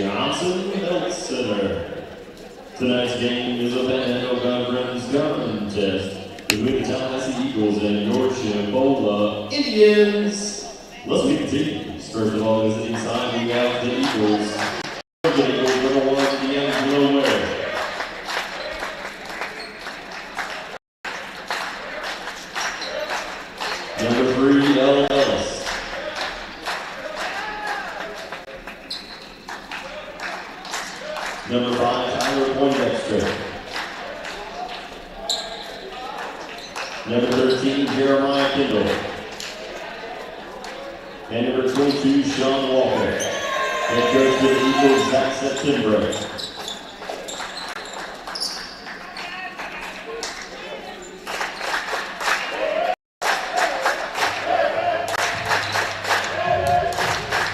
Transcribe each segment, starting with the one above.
Johnson Health Center. Tonight's game is a Panhandle Conference contest between the Tallahassee Eagles and your Chipola Indians. Let's meet the teams. First of all, visiting side, we have the Eagles. The Eagles, number 1, D'Angelo Ware. Number 3, L. Ellis. Number 5, Tyler Poindexter. Number 13, Jeremiah Kendall. And number 22, Sean Walker. Head coach for the Eagles, Zach September.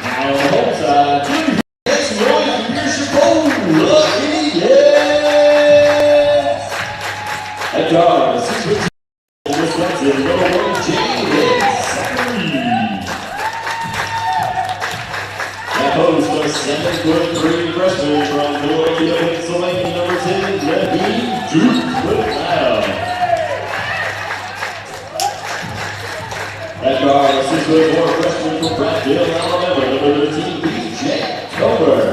Now on the home side, it's Roy from your Chipola Indians. At guard, 6'2", Wisconsin, number 1, James Zachary. Post a 7'3" freshman from Philadelphia, Pennsylvania, number 10, Naheem Duke Woodlow. At guard, a 6'4" freshman from Prattville, Alabama, number 13, B.J. Comer.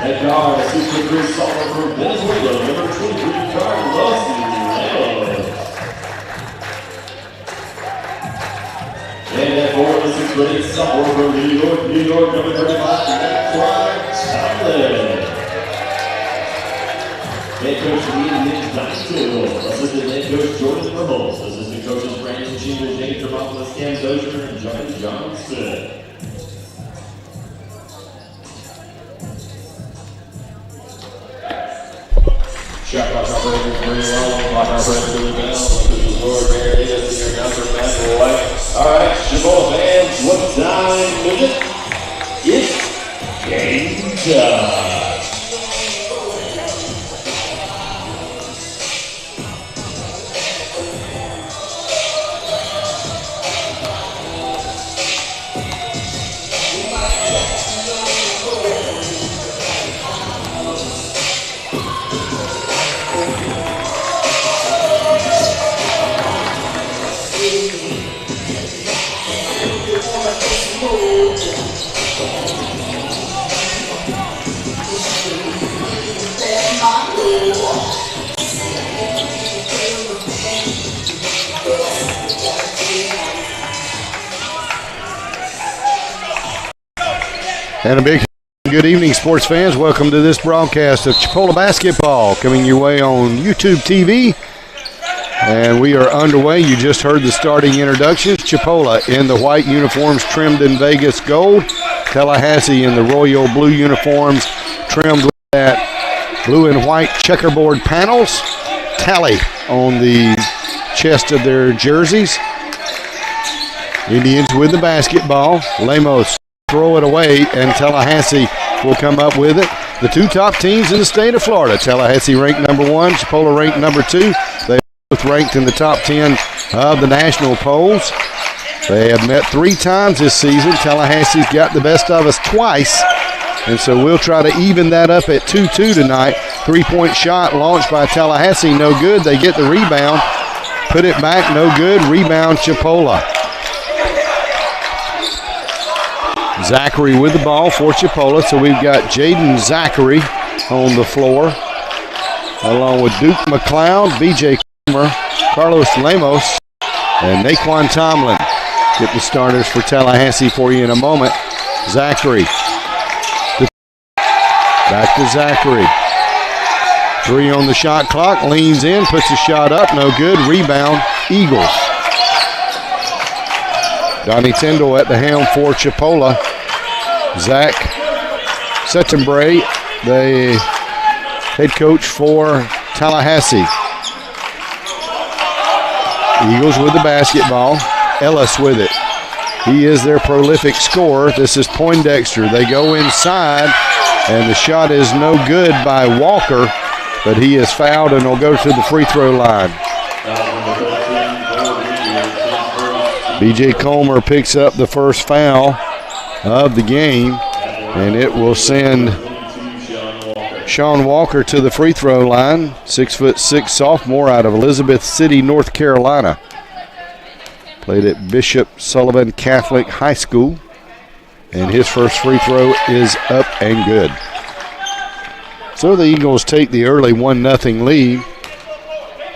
At guard, a 6'3" sophomore from Venezuela, number 23, Carlos Leos. And at 4, the 6'8" sophomore from New York, number 35, Clark Chamberlain. Head coach for the Indians, Donnie Tindall. Assistant head coach, Jordan Ramos. Assistant coaches, Brandon Cheever, James Termopolis, Cam Dozier, and Johnny Johnson. Shot clock operator very well. Clock operator Billy Bell. This is Lord Mayor Diaz, senior announcer Matt White. All right, Chipola fans, what time is it? It's game time. And a big good evening, sports fans. Welcome to this broadcast of Chipola basketball, coming your way on YouTube TV. And we are underway. You just heard the starting introductions. Chipola in the white uniforms trimmed in Vegas gold. Tallahassee in the royal blue uniforms trimmed with that blue and white checkerboard panels. Tally on the chest of their jerseys. Indians with the basketball. Lemos throw it away, and Tallahassee will come up with it. The two top teams in the state of Florida. Tallahassee ranked number 1, Chipola ranked number 2. They both ranked in the top 10 of the national polls. They have met 3 times this season. Tallahassee's got the best of us twice, and so we'll try to even that up at 2-2 tonight. 3-point shot launched by Tallahassee, no good. They get the rebound, put it back, no good. Rebound Chipola. Zachary with the ball for Chipola. So we've got Jaden Zachary on the floor, along with Duke McLeod, B.J. Comer, Carlos Lemos, and Naquan Tomlin. Get the starters for Tallahassee for you in a moment. Zachary. Back to Zachary. 3 on the shot clock. Leans in, puts a shot up. No good. Rebound, Eagles. Donnie Tindall at the helm for Chipola. Zach Settenbray, the head coach for Tallahassee. Eagles with the basketball. Ellis with it. He is their prolific scorer. This is Poindexter. They go inside, and the shot is no good by Walker, but he is fouled and will go to the free throw line. B.J. Comer picks up the first foul. of the game, and it will send Sean Walker to the free throw line, 6'6" sophomore out of Elizabeth City, North Carolina. Played at Bishop Sullivan Catholic High School, and his first free throw is up and good. So the Eagles take the early 1-0 lead.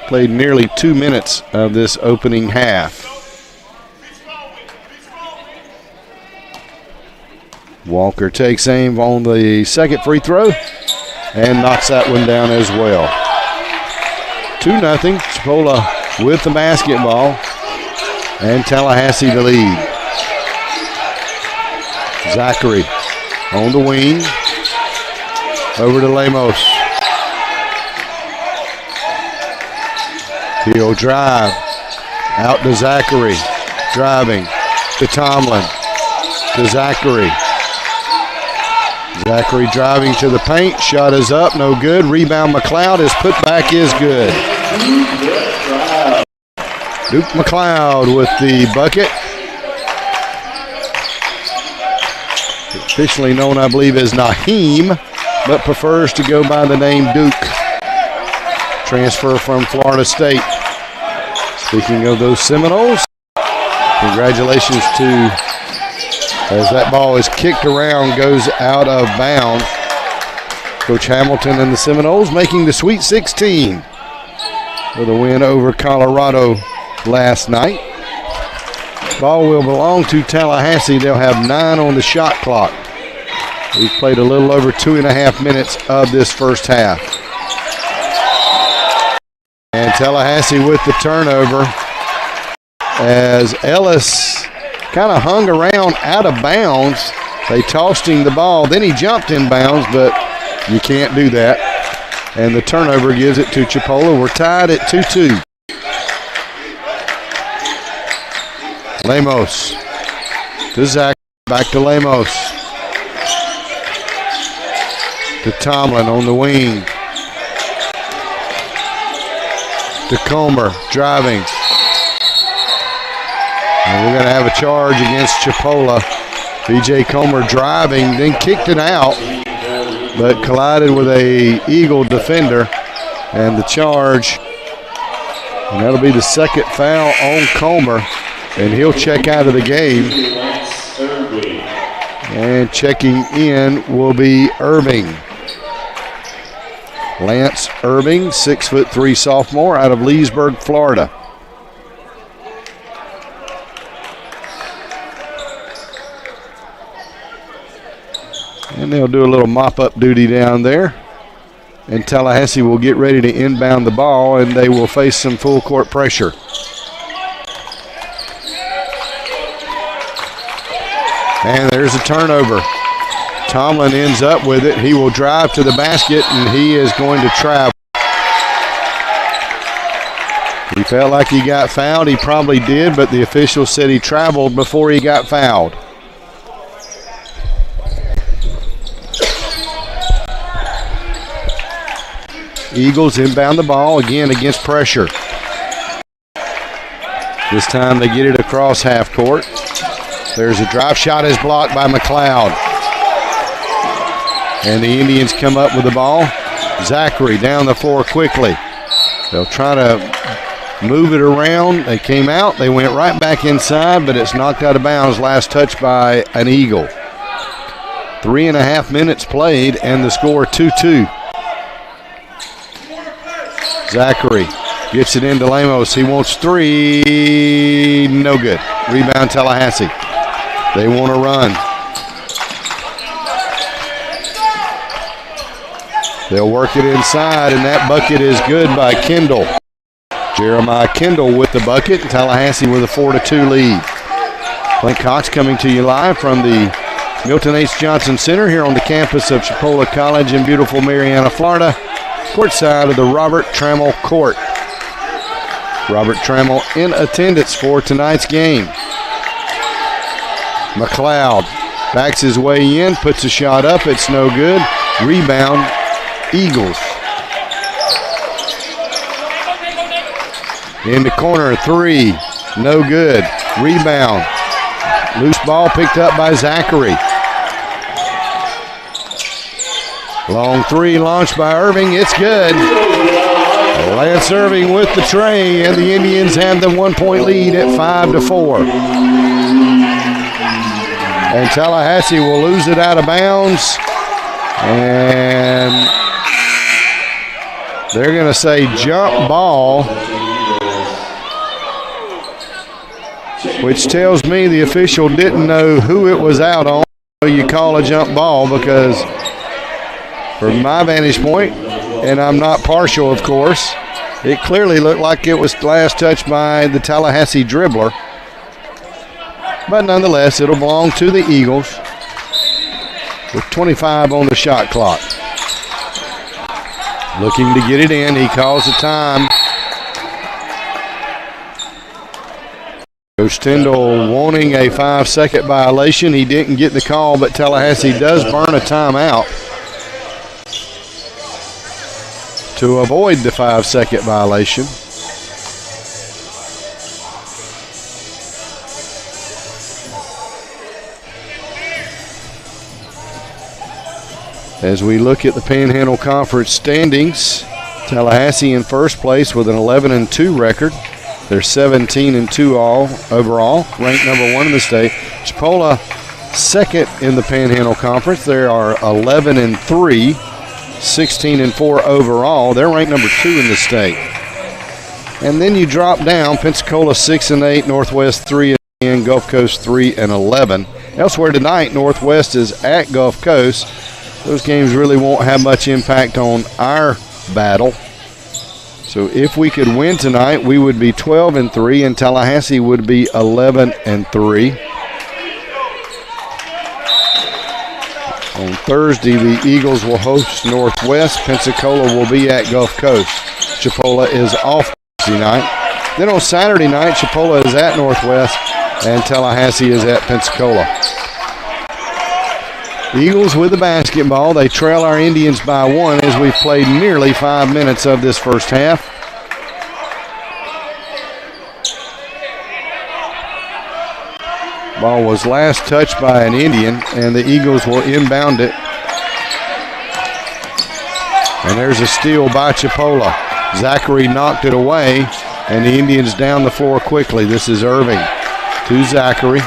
Played nearly 2 minutes of this opening half. Walker takes aim on the second free throw and knocks that one down as well. 2-0, Chipola with the basketball, and Tallahassee to lead. Zachary on the wing, over to Lemos. He'll drive out to Zachary, driving to Tomlin, to Zachary. Zachary driving to the paint, shot is up, no good. Rebound McLeod, his putback is good. Duke McLeod with the bucket. Officially known, I believe, as Naheem, but prefers to go by the name Duke. Transfer from Florida State. Speaking of those Seminoles, congratulations to, as that ball is kicked around, goes out of bounds. Coach Hamilton and the Seminoles making the Sweet 16 with a win over Colorado last night. Ball will belong to Tallahassee. They'll have 9 on the shot clock. We've played a little over 2.5 minutes of this first half. And Tallahassee with the turnover as Ellis kind of hung around out of bounds. They tossed him the ball, then he jumped in bounds, but you can't do that. And the turnover gives it to Chipola. We're tied at 2-2. Lemos to Zach, back to Lemos. To Tomlin on the wing. To Comer, driving. And we're going to have a charge against Chipola. B.J. Comer driving, then kicked it out, but collided with a Eagle defender. And the charge, and that'll be the second foul on Comer, and he'll check out of the game. And checking in will be Irving. Lance Irving, 6'3" sophomore out of Leesburg, Florida. And they'll do a little mop-up duty down there. And Tallahassee will get ready to inbound the ball, and they will face some full court pressure. And there's a turnover. Tomlin ends up with it. He will drive to the basket, and he is going to travel. He felt like he got fouled. He probably did, but the official said he traveled before he got fouled. Eagles inbound the ball again against pressure. This time they get it across half court. There's a drive shot is blocked by McLeod. And the Indians come up with the ball. Zachary down the floor quickly. They'll try to move it around. They came out. They went right back inside, but it's knocked out of bounds. Last touch by an Eagle. 3.5 minutes played, and the score 2-2. Zachary gets it into Lemos. He wants 3. No good. Rebound Tallahassee. They want to run. They'll work it inside, and that bucket is good by Kendall. Jeremiah Kendall with the bucket. Tallahassee with a 4-2 lead. Clint Cox coming to you live from the Milton H. Johnson Center here on the campus of Chipola College in beautiful Marianna, Florida. Courtside of the Robert Trammell Court. Robert Trammell in attendance for tonight's game. McLeod backs his way in, puts a shot up. It's no good. Rebound, Eagles. In the corner, 3. No good. Rebound. Loose ball picked up by Zachary. Long three launched by Irving. It's good. Lance Irving with the tray, and the Indians have the 1-point lead at 5-4. And Tallahassee will lose it out of bounds. And they're going to say jump ball, which tells me the official didn't know who it was out on. So you call a jump ball, because from my vantage point, and I'm not partial, of course, it clearly looked like it was last touched by the Tallahassee dribbler. But nonetheless, it'll belong to the Eagles with 25 on the shot clock. Looking to get it in. He calls the time. Coach Tyndall wanting a 5-second violation. He didn't get the call, but Tallahassee does burn a timeout to avoid the 5-second violation. As we look at the Panhandle Conference standings, Tallahassee in first place with an 11-2 record. They're 17-2 all overall, ranked number 1 in the state. Chipola second in the Panhandle Conference. They are 11-3, 16-4 overall. They're ranked number 2 in the state. And then you drop down, Pensacola 6-8, Northwest 3-10, Gulf Coast 3-11. Elsewhere tonight, Northwest is at Gulf Coast. Those games really won't have much impact on our battle. So if we could win tonight, we would be 12-3, and Tallahassee would be 11-3. On Thursday, the Eagles will host Northwest. Pensacola will be at Gulf Coast. Chipola is off Thursday night. Then on Saturday night, Chipola is at Northwest, and Tallahassee is at Pensacola. The Eagles with the basketball. They trail our Indians by 1 as we've played nearly 5 minutes of this first half. Ball was last touched by an Indian, and the Eagles will inbound it. And there's a steal by Chipola. Zachary knocked it away, and the Indians down the floor quickly. This is Irving to Zachary.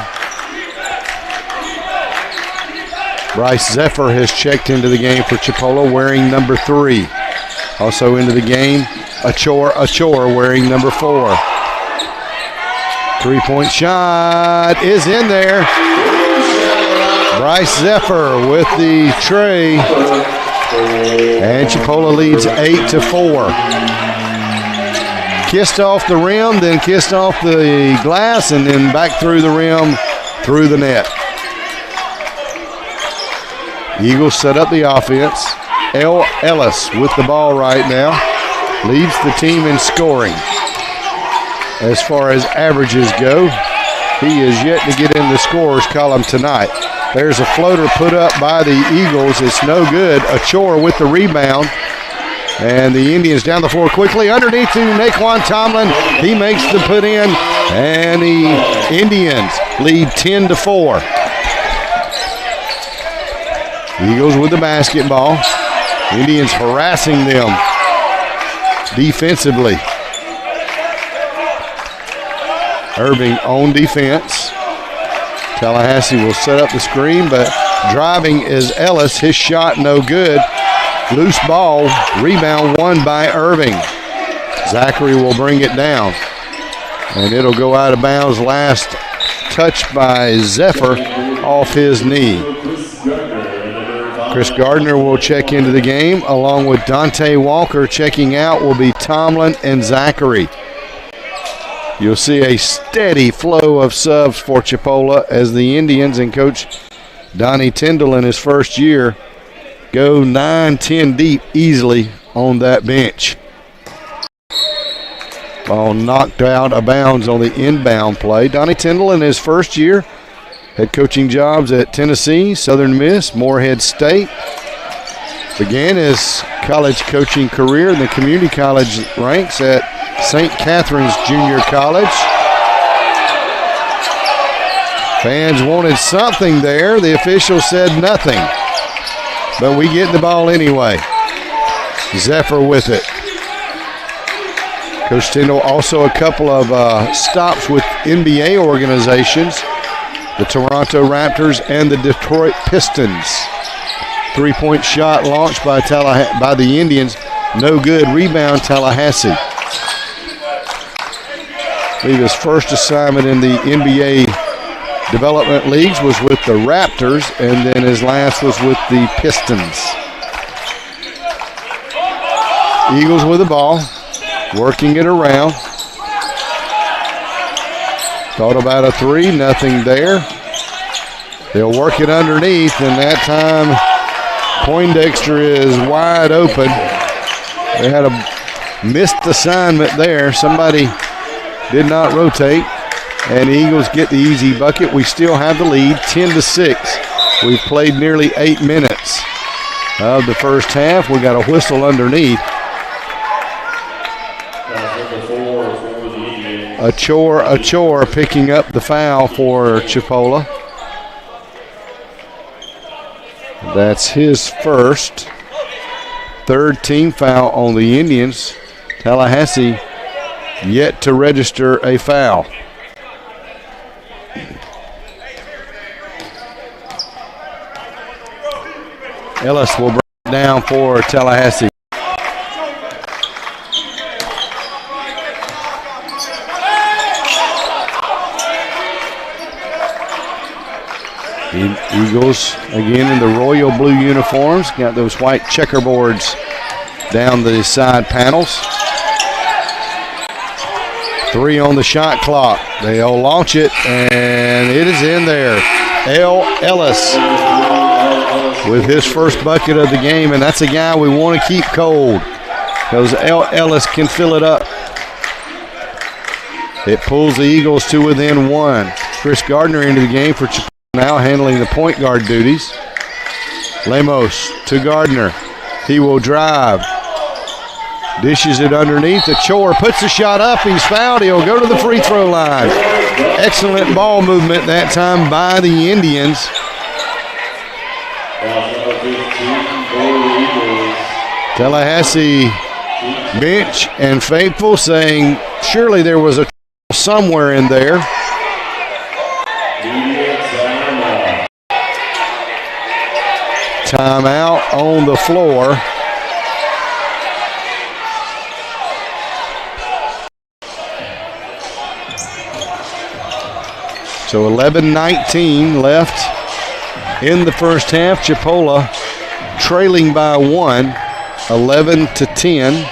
Bryce Zephyr has checked into the game for Chipola wearing number 3. Also into the game, Achor wearing number 4. 3-point shot is in there. Bryce Zephyr with the tray. And Chipola leads 8-4. Kissed off the rim, then kissed off the glass, and then back through the rim, through the net. Eagles set up the offense. L. Ellis with the ball right now. Leads the team in scoring. As far as averages go, he is yet to get in the scorers column tonight. There's a floater put up by the Eagles. It's no good. Achor with the rebound. And the Indians down the floor quickly. Underneath to Naquan Tomlin. He makes the put in. And the Indians lead 10-4. Eagles with the basketball. Indians harassing them defensively. Irving on defense. Tallahassee will set up the screen, but driving is Ellis. His shot no good. Loose ball. Rebound won by Irving. Zachary will bring it down. And it'll go out of bounds. Last touched by Zephyr off his knee. Chris Gardner will check into the game, along with Dante Walker. Checking out will be Tomlin and Zachary. You'll see a steady flow of subs for Chipola as the Indians and Coach Donnie Tyndall in his first year go 9-10 deep easily on that bench. Ball knocked out of bounds on the inbound play. Donnie Tyndall in his first year had coaching jobs at Tennessee, Southern Miss, Morehead State. Began his college coaching career in the community college ranks at St. Catherine's Junior College. Fans wanted something there. The official said nothing. But we get the ball anyway. Zephyr with it. Coach Tyndall also a couple of stops with NBA organizations, the Toronto Raptors and the Detroit Pistons. 3-point shot launched by the Indians. No good. Rebound Tallahassee. I believe his first assignment in the NBA development leagues was with the Raptors, and then his last was with the Pistons. Eagles with the ball, working it around. Thought about a three, nothing there. They'll work it underneath, and that time Poindexter is wide open. They had a missed assignment there. Somebody did not rotate, and the Eagles get the easy bucket. We still have the lead, 10-6. We've played nearly 8 minutes of the first half. We got a whistle underneath. A chore picking up the foul for Chipola. That's his first. Third team foul on the Indians. Tallahassee yet to register a foul. Ellis will bring it down for Tallahassee. Eagles again in the royal blue uniforms. Got those white checkerboards down the side panels. 3 on the shot clock. They'll launch it, and it is in there. L. Ellis with his first bucket of the game, and that's a guy we want to keep cold because L. Ellis can fill it up. It pulls the Eagles to within 1. Chris Gardner into the game for Chipola, now handling the point guard duties. Lemos to Gardner. He will drive. Dishes it underneath. The chore puts the shot up. He's fouled. He'll go to the free throw line. Excellent ball movement that time by the Indians. Tallahassee bench and faithful saying surely there was a somewhere in there. Timeout on the floor. So 11:19 left in the first half. Chipola trailing by 1, 11-10.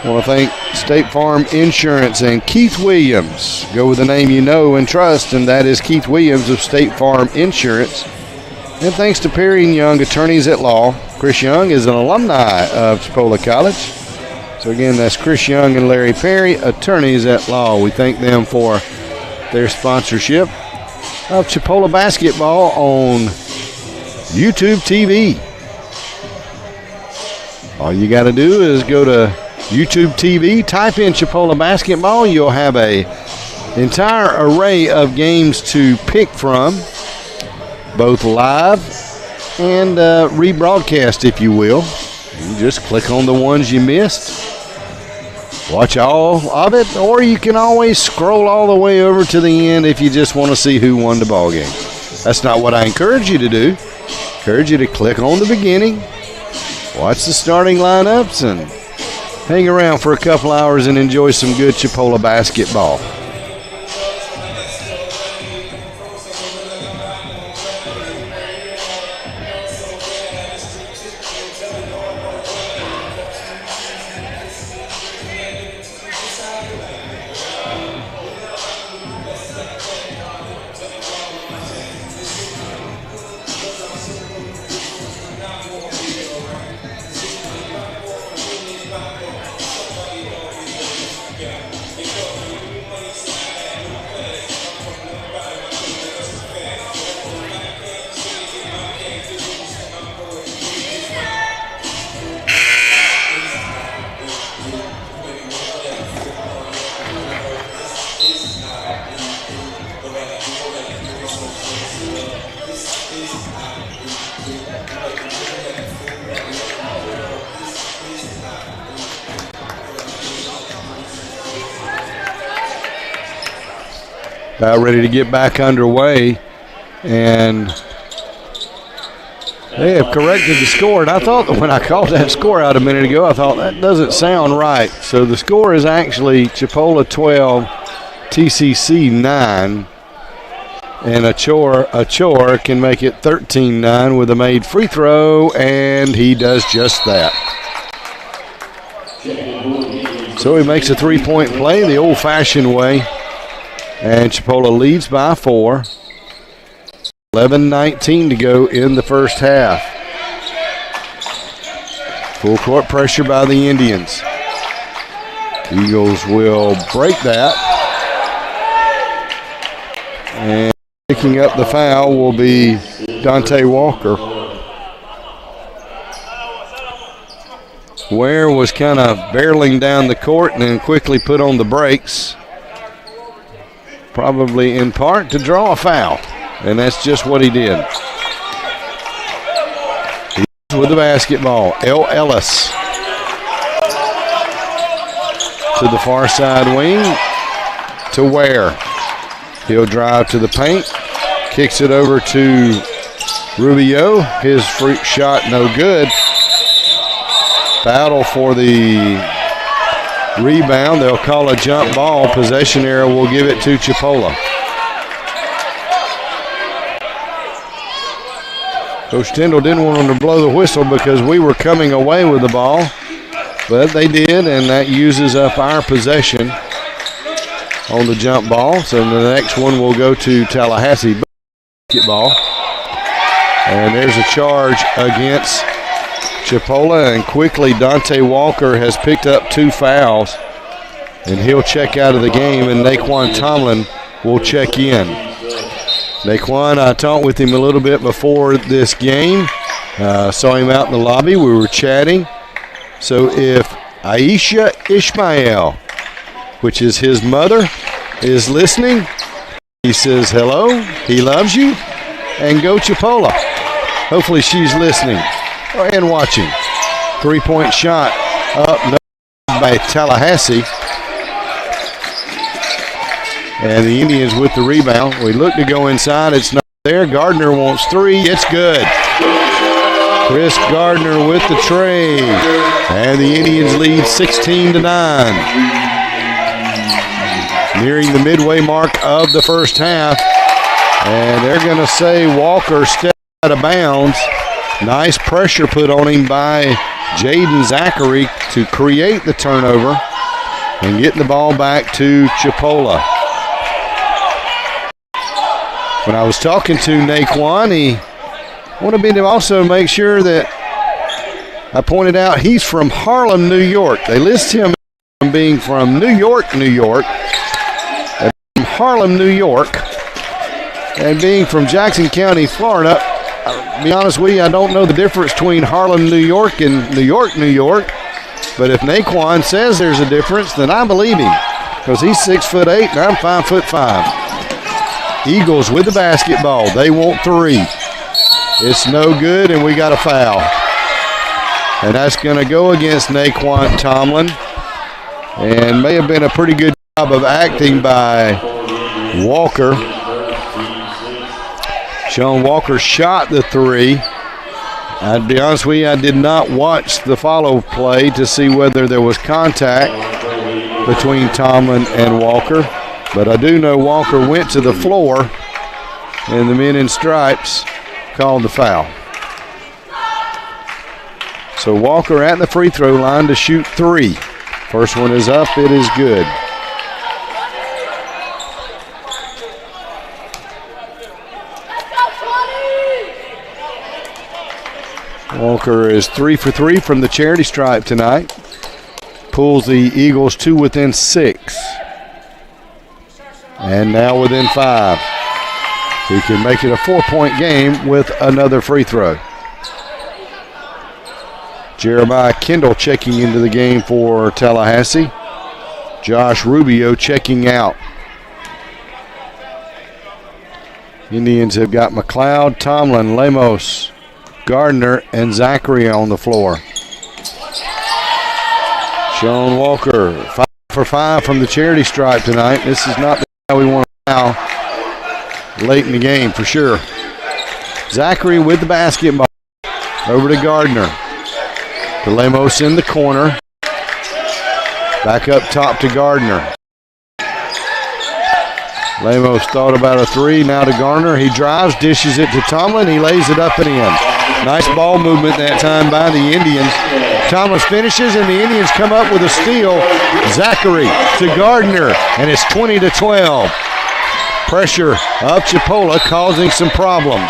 I want to thank State Farm Insurance and Keith Williams. Go with the name you know and trust, and that is Keith Williams of State Farm Insurance. And thanks to Perry & Young, attorneys at law. Chris Young is an alumni of Chipola College. So again, that's Chris Young and Larry Perry, attorneys at law. We thank them for their sponsorship of Chipola basketball on YouTube TV. All you got to do is go to YouTube TV, type in Chipola basketball. You'll have a entire array of games to pick from, both live and rebroadcast, if you will. You just click on the ones you missed, watch all of it, or you can always scroll all the way over to the end if you just want to see who won the ball game. That's not what I encourage you to do. I encourage you to click on the beginning, watch the starting lineups, and hang around for a couple hours and enjoy some good Chipola basketball. about ready to get back underway. And they have corrected the score. And I thought that when I called that score out a minute ago, I thought that doesn't sound right. So the score is actually Chipola 12, TCC 9. And Achor can make it 13-9 with a made free throw, and he does just that. So he makes a three-point play the old-fashioned way, and Chipola leads by 4. 11:19 to go in the first half. Full court pressure by the Indians. Eagles will break that. And picking up the foul will be Dante Walker. Ware was kind of barreling down the court and then quickly put on the brakes, probably in part to draw a foul, and that's just what he did. He's with the basketball. L. Ellis to the far side wing to Ware. He'll drive to the paint, kicks it over to Rubio. His free shot no good. Battle for the rebound. They'll call a jump ball. Possession arrow will give it to Chipola. Coach Tyndall didn't want them to blow the whistle because we were coming away with the ball, but they did, and that uses up our possession on the jump ball. So the next one will go to Tallahassee basketball. And there's a charge against Chipola, and quickly Dante Walker has picked up 2 fouls, and he'll check out of the game, and Naquan Tomlin will check in. Naquan, I talked with him a little bit before this game. Saw him out in the lobby. We were chatting. So if Aisha Ishmael, which is his mother, is listening, he says hello, he loves you, and go Chipola. Hopefully she's listening and watching. 3-point shot up by Tallahassee. And the Indians with the rebound. We look to go inside. It's not there. Gardner wants 3. It's good. Chris Gardner with the tray. And the Indians lead 16-9. Nearing the midway mark of the first half. And they're going to say Walker stepped out of bounds. Nice pressure put on him by Jaden Zachary to create the turnover and getting the ball back to Chipola. When I was talking to Naquan, he wanted me to also make sure that I pointed out he's from Harlem, New York. They list him as being from New York, New York, and from Harlem, New York, and being from Jackson County, Florida. I'll be honest with you, I don't know the difference between Harlem, New York, and New York, New York. But if Naquan says there's a difference, then I believe him, because he's 6'8" and I'm 5'5". Eagles with the basketball. They want 3. It's no good, and we got a foul. And that's going to go against Naquan Tomlin. And may have been a pretty good job of acting by Walker. Sean Walker shot the 3. I'd be honest with you, I did not watch the follow play to see whether there was contact between Tomlin and Walker. But I do know Walker went to the floor, and the men in stripes called the foul. So Walker at the free throw line to shoot 3. First one is up. It is good. Walker is 3 for 3 from the charity stripe tonight. Pulls the Eagles to within 6. And now within 5. He can make it a 4-point game with another free throw. Jeremiah Kendall checking into the game for Tallahassee. Josh Rubio checking out. Indians have got McLeod, Tomlin, Lemos, Gardner, and Zachary on the floor. Sean Walker, 5 for 5 from the charity stripe tonight. This is not how we want to foul late in the game for sure. Zachary with the basketball. Over to Gardner. To Lemos in the corner. Back up top to Gardner. Lemos thought about a three. Now to Gardner. He drives, dishes it to Tomlin. He lays it up and in. Nice ball movement that time by the Indians. Tomlin finishes, and the Indians come up with a steal. Zachary to Gardner, and it's 20-12. Pressure of Chipola causing some problems.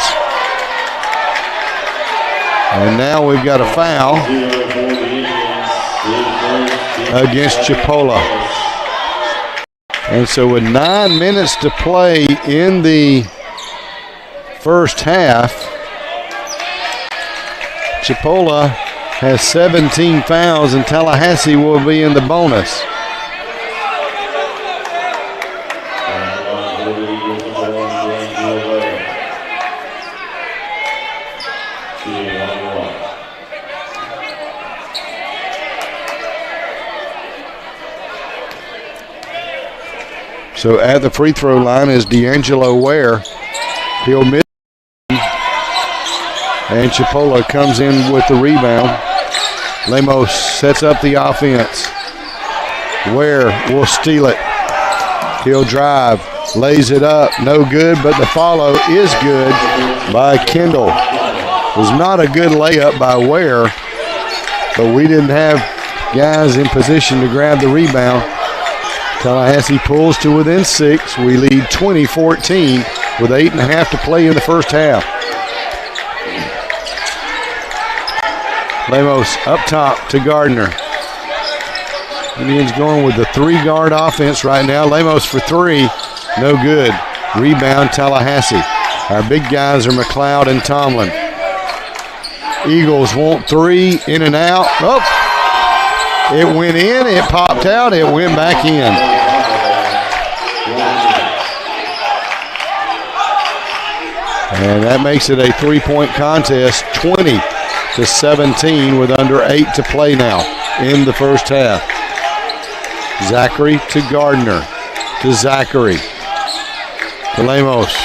And now we've got a foul against Chipola. And so with 9 minutes to play in the first half, Chipola has 17 fouls, and Tallahassee will be in the bonus. So at the free throw line is D'Angelo Ware. He'll miss. And Chipola comes in with the rebound. Lemos sets up the offense. Ware will steal it. He'll drive, lays it up, no good, but the follow is good by Kendall. It was not a good layup by Ware, but we didn't have guys in position to grab the rebound. Tallahassee pulls to within 6. We lead 20-14 with 8.5 to play in the first half. Lemos up top to Gardner. Indians going with the 3-guard offense right now. Lemos for 3, no good. Rebound Tallahassee. Our big guys are McLeod and Tomlin. Eagles want 3, in and out. Oh, it went in, it popped out, it went back in. And that makes it a 3-point contest, 20-17 with under 8 to play now in the first half. Zachary to Gardner, to Zachary, to Lemos.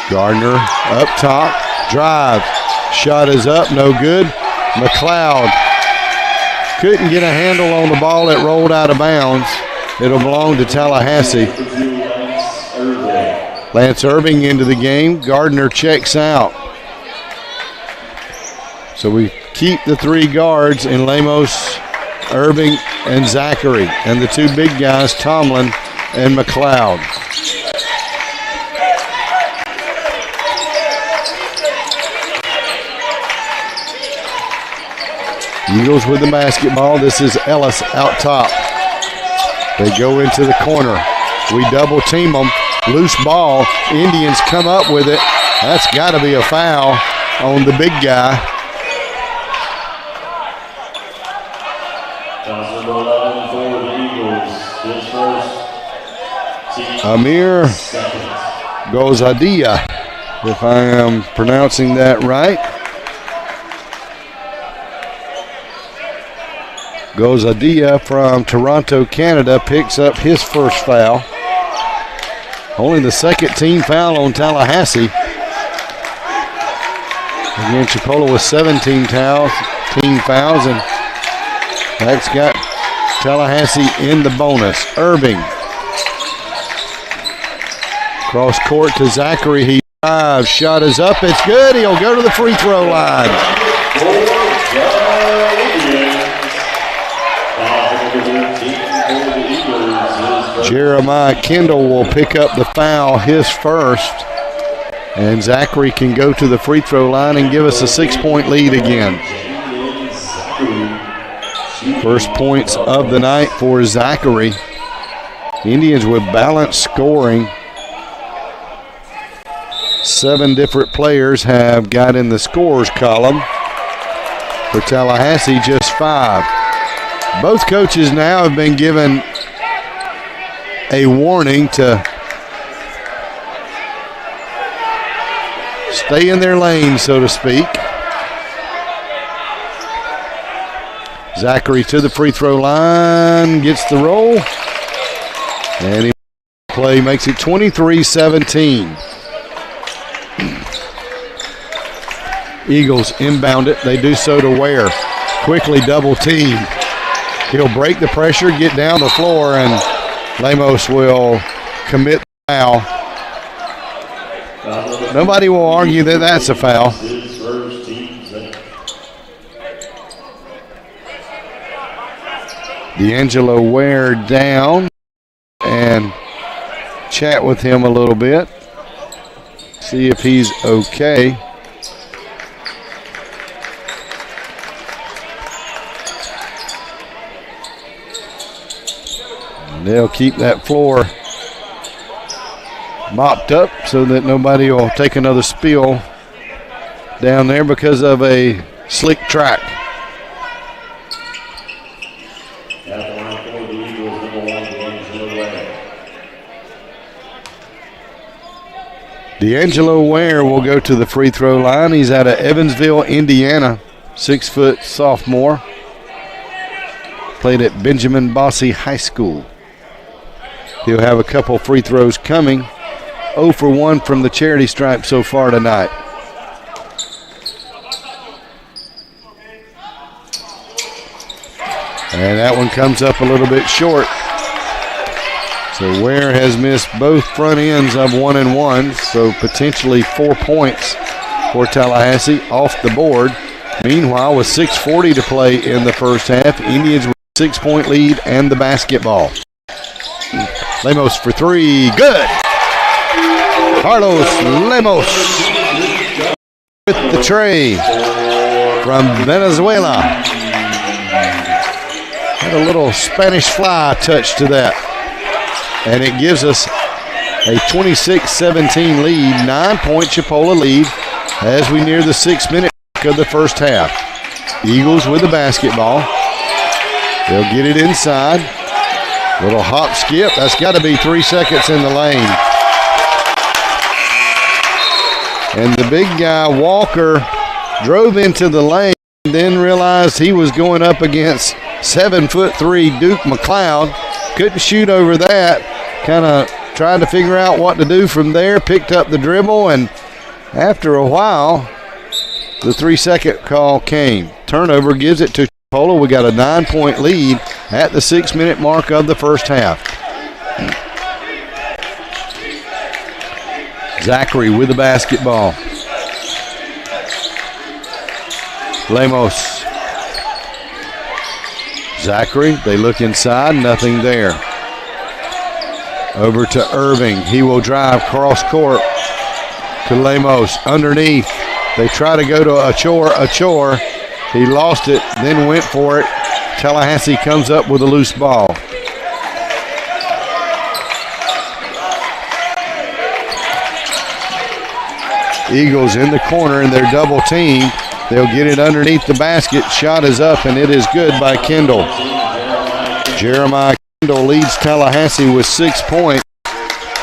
Gardner up top, drive, shot is up, no good. McLeod couldn't get a handle on the ball, it rolled out of bounds. It'll belong to Tallahassee. Lance Irving into the game. Gardner checks out. So we keep the 3 guards in Lemos, Irving, and Zachary. And the 2 big guys, Tomlin and McLeod. Eagles with the basketball. This is Ellis out top. They go into the corner. We double team them. Loose ball. Indians come up with it. That's got to be a foul on the big guy. Amir Gozadia, if I am pronouncing that right. Gozadia from Toronto, Canada, picks up his first foul. Only the second team foul on Tallahassee. Again, Chipola with 17 team fouls, and that's got Tallahassee in the bonus. Irving. Cross court to Zachary. He drives. Shot is up. It's good. He'll go to the free throw line. Jeremiah Kendall will pick up the foul, his first. And Zachary can go to the free throw line and give us a 6-point lead again. First points of the night for Zachary. Indians with balanced scoring. 7 different players have got in the scores column. For Tallahassee, just 5. Both coaches now have been given a warning to stay in their lane, so to speak. Zachary to the free throw line, gets the roll, And he play makes it 23-17. Eagles inbound it. They do so to Ware. Quickly double team. He'll break the pressure, get down the floor, and Lemos will commit the foul. Nobody will argue that that's a foul. D'Angelo Ware down and chat with him a little bit. See if he's okay. And they'll keep that floor mopped up so that nobody will take another spill down there because of a slick track. D'Angelo Ware will go to the free throw line. He's out of Evansville, Indiana, 6-foot sophomore. Played at Benjamin Bosse High School. He'll have a couple free throws coming. 0 for 1 from the charity stripe so far tonight. And that one comes up a little bit short. So Ware has missed both front ends of 1 and 1, so potentially 4 points for Tallahassee off the board. Meanwhile, with 6:40 to play in the first half, Indians with a 6-point lead and the basketball. Lemos for 3, good. Carlos Lemos with the tray from Venezuela. Had a little Spanish fly touch to that. And it gives us a 26-17 lead, 9-point Chipola lead as we near the 6-minute mark of the first half. Eagles with the basketball. They'll get it inside. Little hop skip. That's got to be 3 seconds in the lane. And the big guy, Walker, drove into the lane, then realized he was going up against 7'3" Duke McLeod. Couldn't shoot over that. Kind of tried to figure out what to do from there. Picked up the dribble, and after a while, the 3-second call came. Turnover gives it to Chipola. We got a 9-point lead at the 6-minute mark of the first half. Zachary with the basketball. Lemos. Zachary, they look inside, nothing there. Over to Irving. He will drive cross court to Lemos. Underneath. They try to go to Achor. He lost it, then went for it. Tallahassee comes up with a loose ball. Eagles in the corner and they're double teamed. They'll get it underneath the basket. Shot is up and it is good by Kendall. Jeremiah Kendall leads Tallahassee with 6 points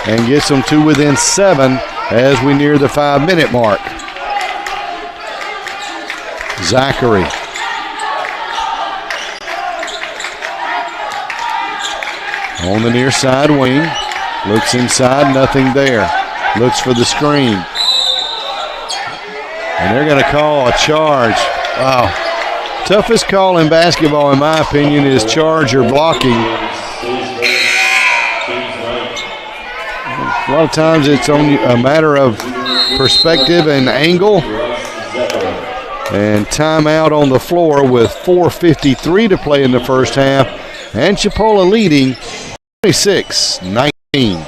and gets them to within 7 as we near the 5-minute mark. Zachary. On the near side wing. Looks inside, nothing there. Looks for the screen. And they're going to call a charge. Wow. Toughest call in basketball, in my opinion, is charge or blocking. A lot of times it's only a matter of perspective and angle. And timeout on the floor with 4:53 to play in the first half. And Chipola leading 26-19.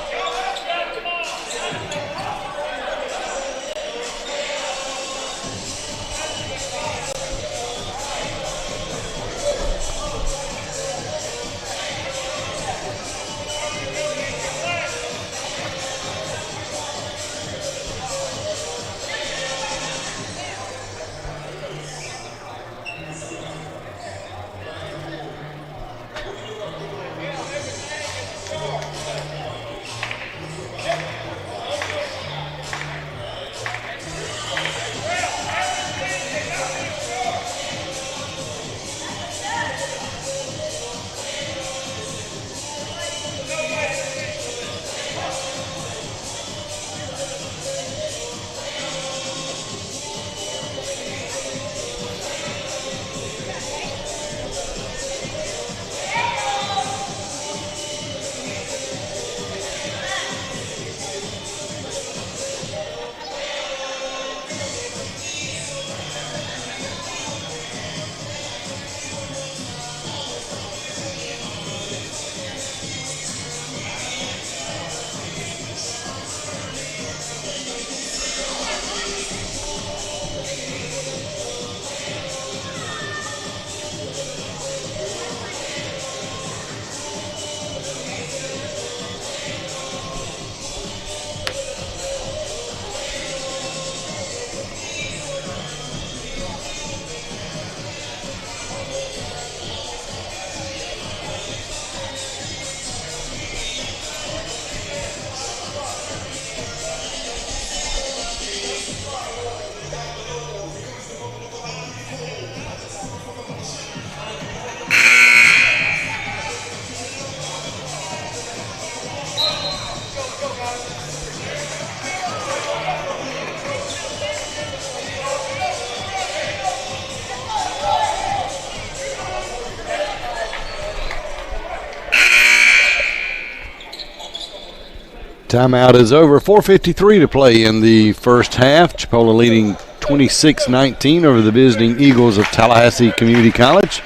Timeout is over. 4:53 to play in the first half. Chipola leading 26-19 over the visiting Eagles of Tallahassee Community College.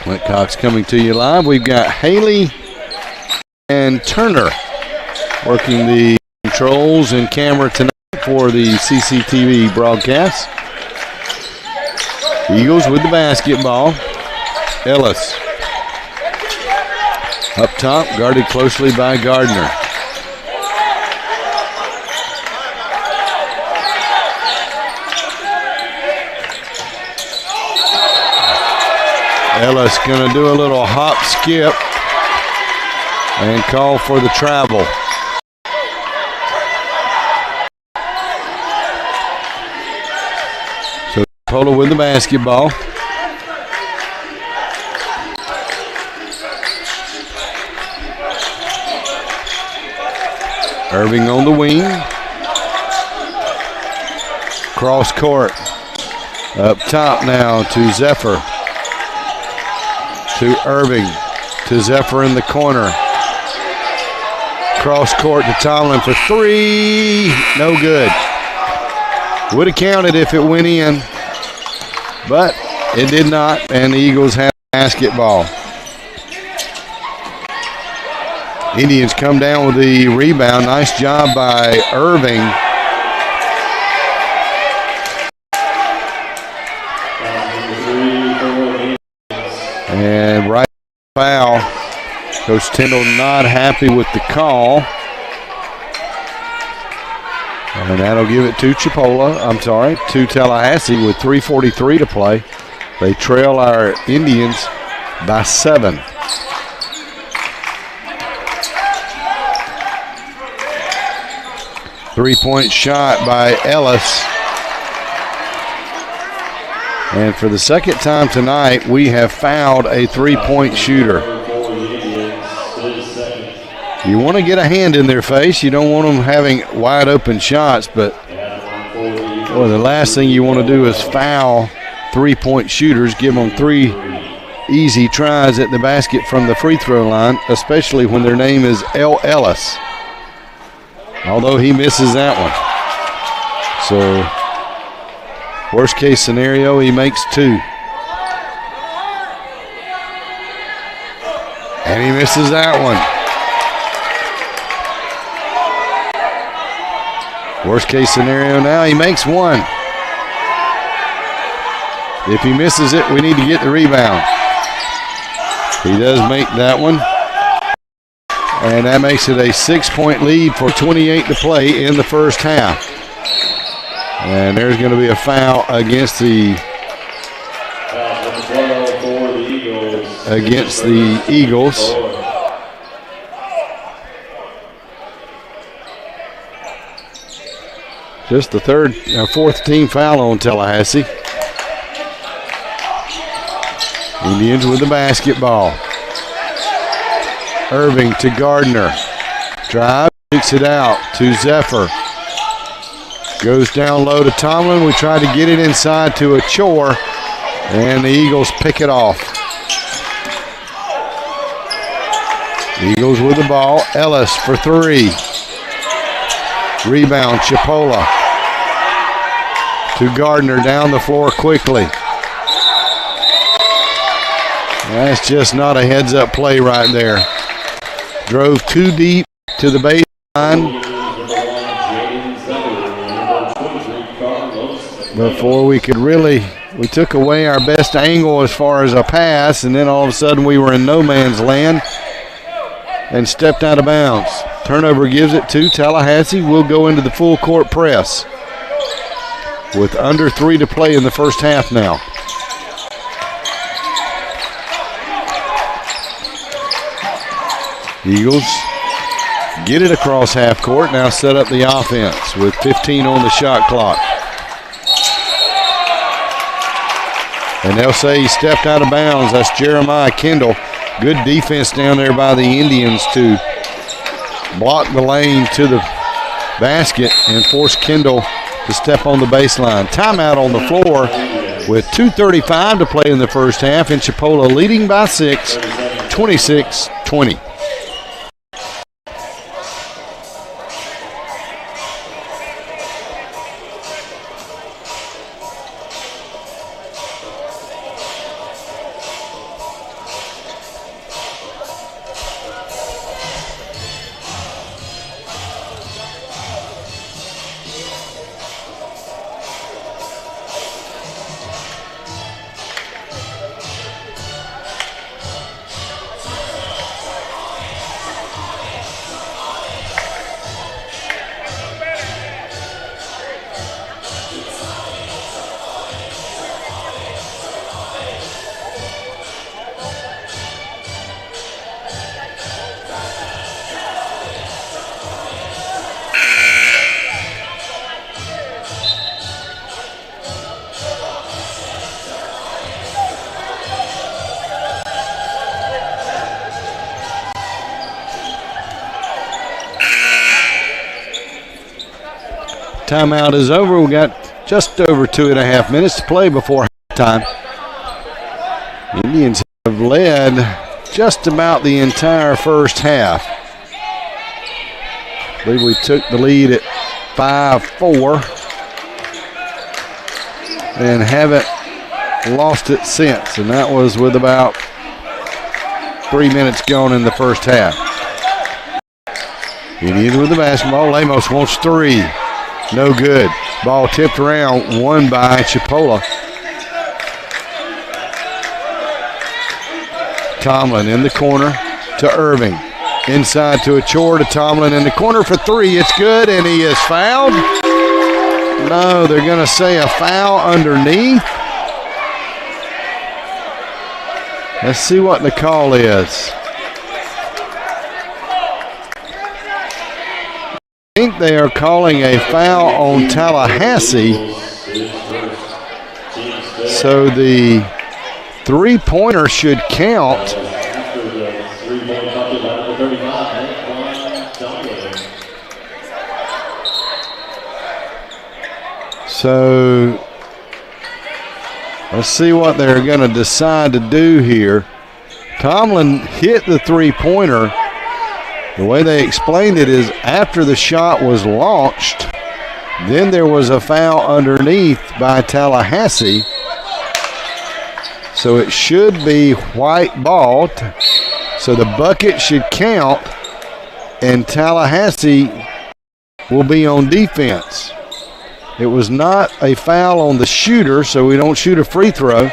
Clint Cox coming to you live. We've got Haley and Turner working the controls and camera tonight for the CCTV broadcast. Eagles with the basketball. Ellis up top, guarded closely by Gardner. Ellis going to do a little hop skip and call for the travel. So Polo with the basketball. Irving on the wing. Cross court. Up top now to Zephyr. To Irving. To Zephyr in the corner. Cross court to Tomlin for three. No good. Would have counted if it went in, but it did not, and the Eagles have basketball. Indians come down with the rebound. Nice job by Irving. And right foul. Coach Tyndall not happy with the call. And that'll give it to to Tallahassee with 3:43 to play. They trail our Indians by 7. Three-point shot by Ellis. And for the second time tonight, we have fouled a three-point shooter. You want to get a hand in their face. You don't want them having wide open shots, but boy, the last thing you want to do is foul three-point shooters, give them 3 easy tries at the basket from the free throw line, especially when their name is L. Ellis. Although he misses that one. So, worst case scenario, he makes 2. And he misses that one. Worst case scenario now, he makes 1. If he misses it, we need to get the rebound. He does make that one. And that makes it a 6-point lead for 28 to play in the first half. And there's going to be a foul against the Eagles. Just the fourth team foul on Tallahassee. Indians with the basketball. Irving to Gardner. Drive, kicks it out to Zephyr. Goes down low to Tomlin. We tried to get it inside to a Chore, and the Eagles pick it off. Eagles with the ball. Ellis for 3. Rebound, Chipola. To Gardner down the floor quickly. That's just not a heads-up play right there. Drove too deep to the baseline before we took away our best angle as far as a pass, and then all of a sudden we were in no man's land and stepped out of bounds. Turnover gives it to Tallahassee. We'll go into the full court press with under 3 to play in the first half now. Eagles get it across half court. Now set up the offense with 15 on the shot clock. And they'll say he stepped out of bounds. That's Jeremiah Kendall. Good defense down there by the Indians to block the lane to the basket and force Kendall to step on the baseline. Timeout on the floor with 2:35 to play in the first half, and Chipola leading by 6, 26-20. Timeout is over. We got just over 2.5 minutes to play before halftime. Indians have led just about the entire first half. I believe we took the lead at 5-4 and haven't lost it since, and that was with about 3 minutes gone in the first half. Indians with the basketball. Lemos wants three. No good. Ball tipped around, won by Chipola. Tomlin in the corner to Irving. Inside to Achor to Tomlin in the corner for three. It's good, and he is fouled. No, they're going to say a foul underneath. Let's see what the call is. I think they are calling a foul on Tallahassee. So the three-pointer should count. So let's see what they're going to decide to do here. Tomlin hit the three-pointer. The way they explained it is after the shot was launched, then there was a foul underneath by Tallahassee. So it should be white ball. So the bucket should count, and Tallahassee will be on defense. It was not a foul on the shooter, so we don't shoot a free throw,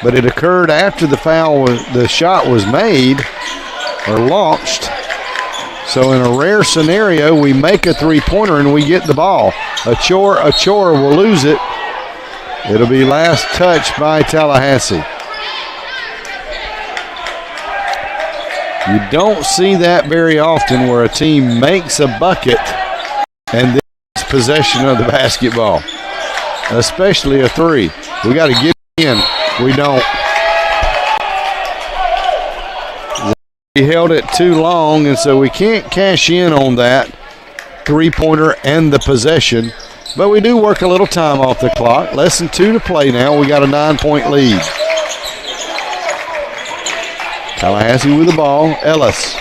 but it occurred after the shot was made or launched. So in a rare scenario, we make a three-pointer and we get the ball. Achor will lose it. It'll be last touch by Tallahassee. You don't see that very often where a team makes a bucket and then gets possession of the basketball, especially a three. We got to get in. We don't. We held it too long, and so we can't cash in on that three-pointer and the possession. But we do work a little time off the clock. Less than 2 to play now. We got a 9-point lead. Tallahassee with the ball. Ellis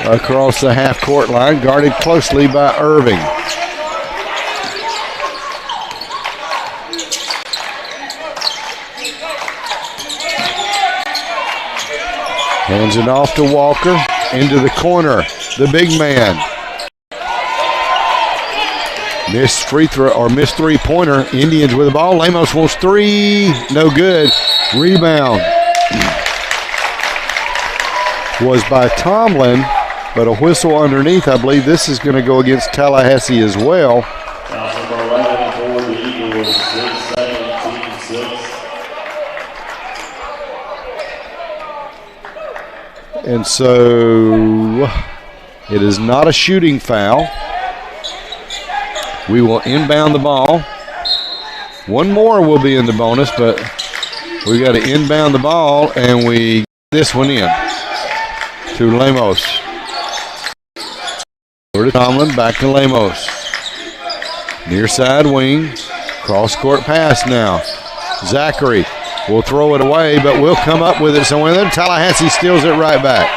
across the half-court line, guarded closely by Irving. Hands it off to Walker, into the corner, the big man. Missed free throw or missed three-pointer. Indians with the ball. Lemos wants three, no good. Rebound was by Tomlin, but a whistle underneath. I believe this is going to go against Tallahassee as well. And so it is not a shooting foul. We will inbound the ball. One more will be in the bonus, but we got to inbound the ball, and we get this one in to Lemos. Over to Tomlin, back to Lemos. Near side wing, cross-court pass now. Zachary will throw it away, but we'll come up with it somewhere. Then Tallahassee steals it right back.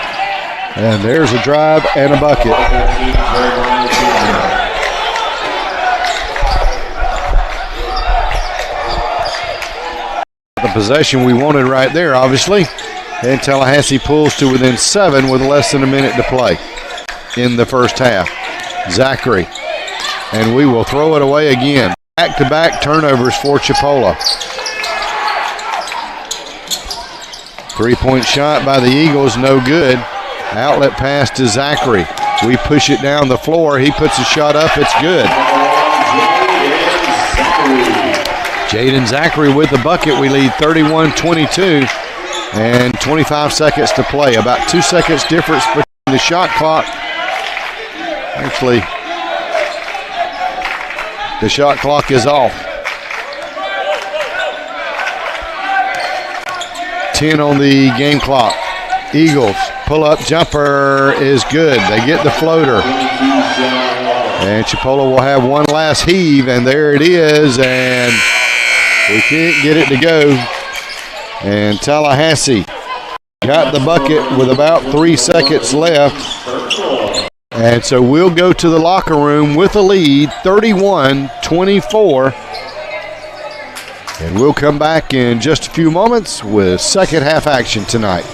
And there's a drive and a bucket. The possession we wanted right there, obviously. And Tallahassee pulls to within 7 with less than a minute to play in the first half. Zachary. And we will throw it away again. Back-to-back turnovers for Chipola. Three-point shot by the Eagles, no good. Outlet pass to Zachary. We push it down the floor. He puts a shot up. It's good. Jaden Zachary with the bucket. We lead 31-22 and 25 seconds to play. About 2 seconds difference between the shot clock. Actually, the shot clock is off. 10 on the game clock. Eagles pull-up jumper is good. They get the floater. And Chipola will have one last heave, and there it is, and we can't get it to go. And Tallahassee got the bucket with about 3 seconds left. And so we'll go to the locker room with a lead, 31-24. And we'll come back in just a few moments with second half action tonight.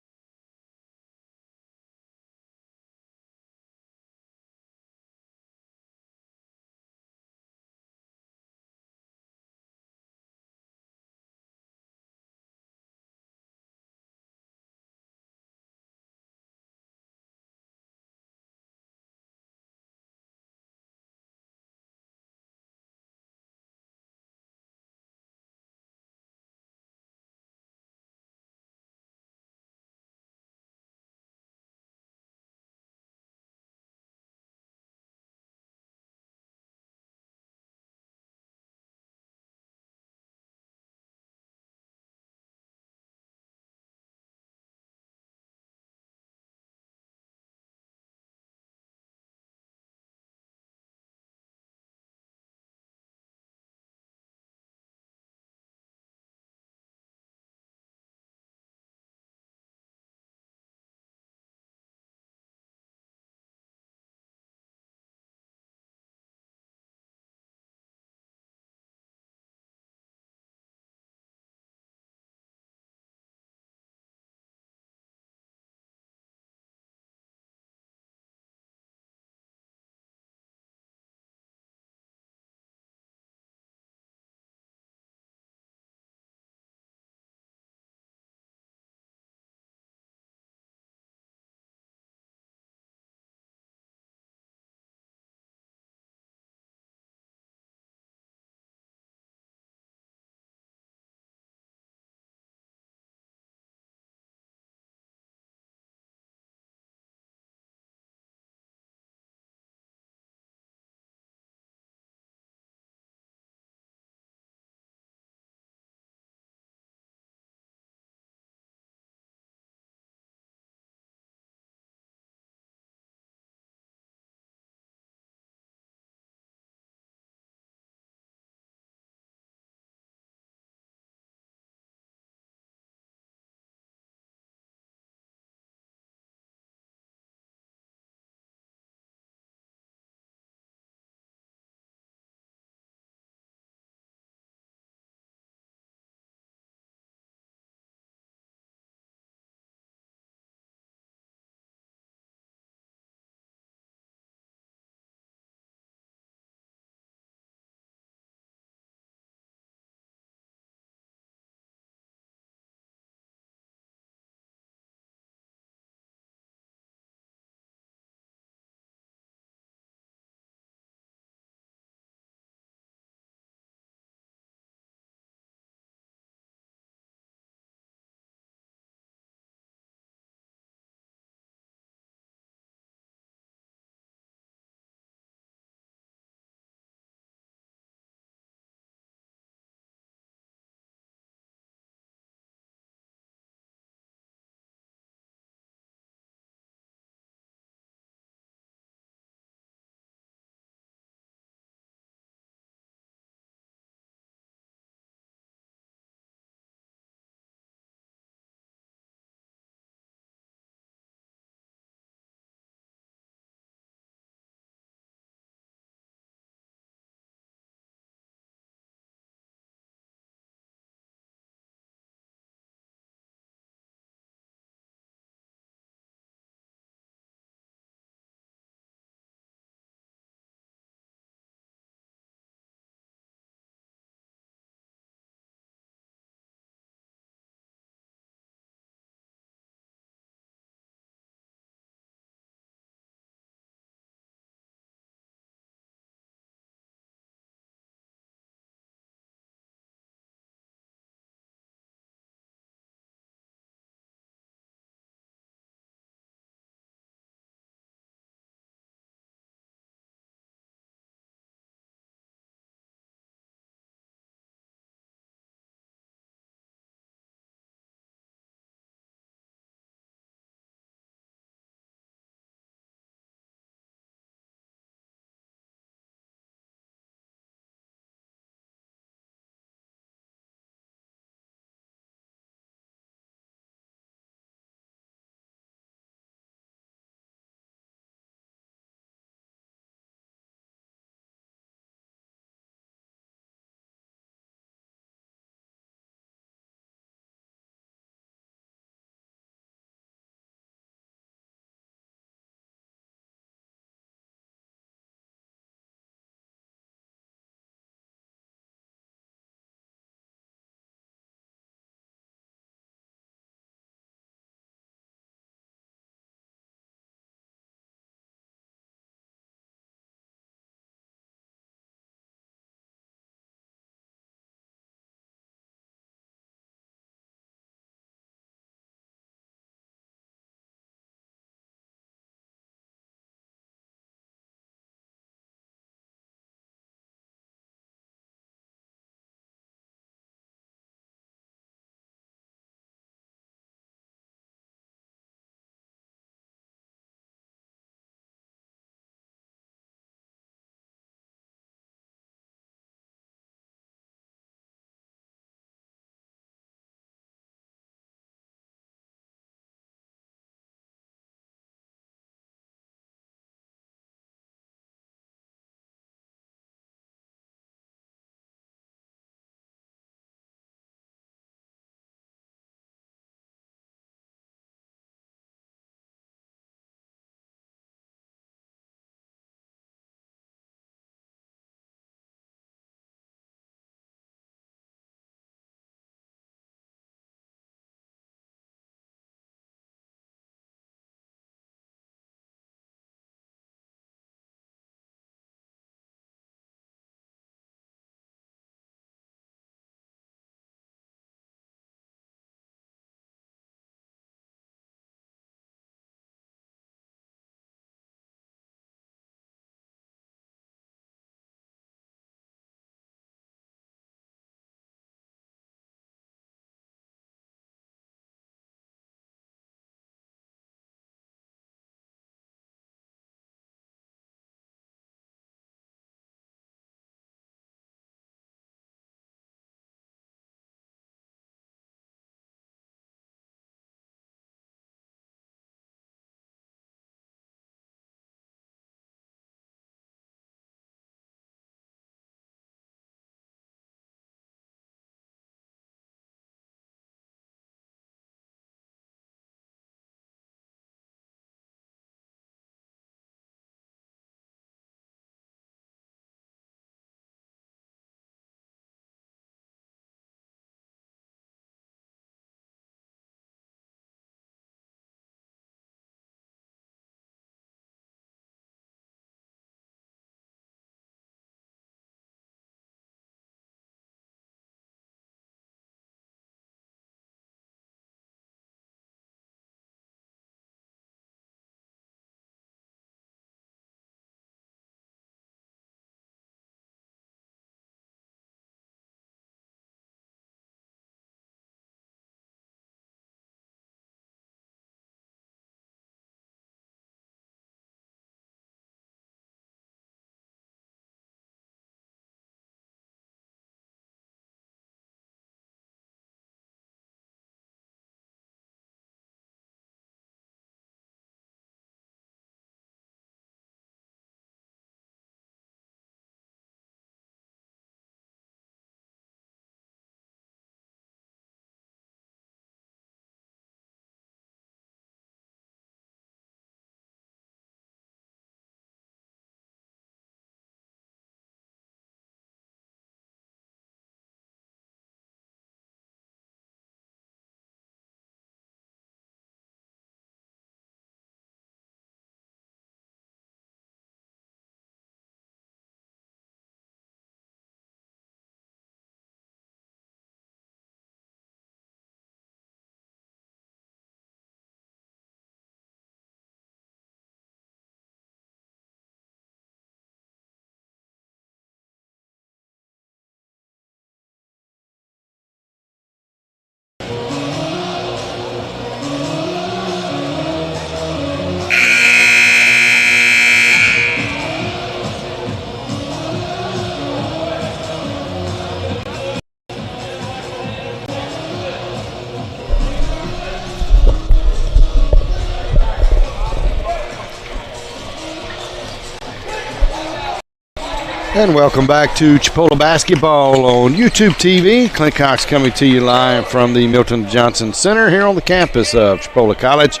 And welcome back to Chipola Basketball on YouTube TV. Clint Cox coming to you live from the Milton Johnson Center here on the campus of Chipola College.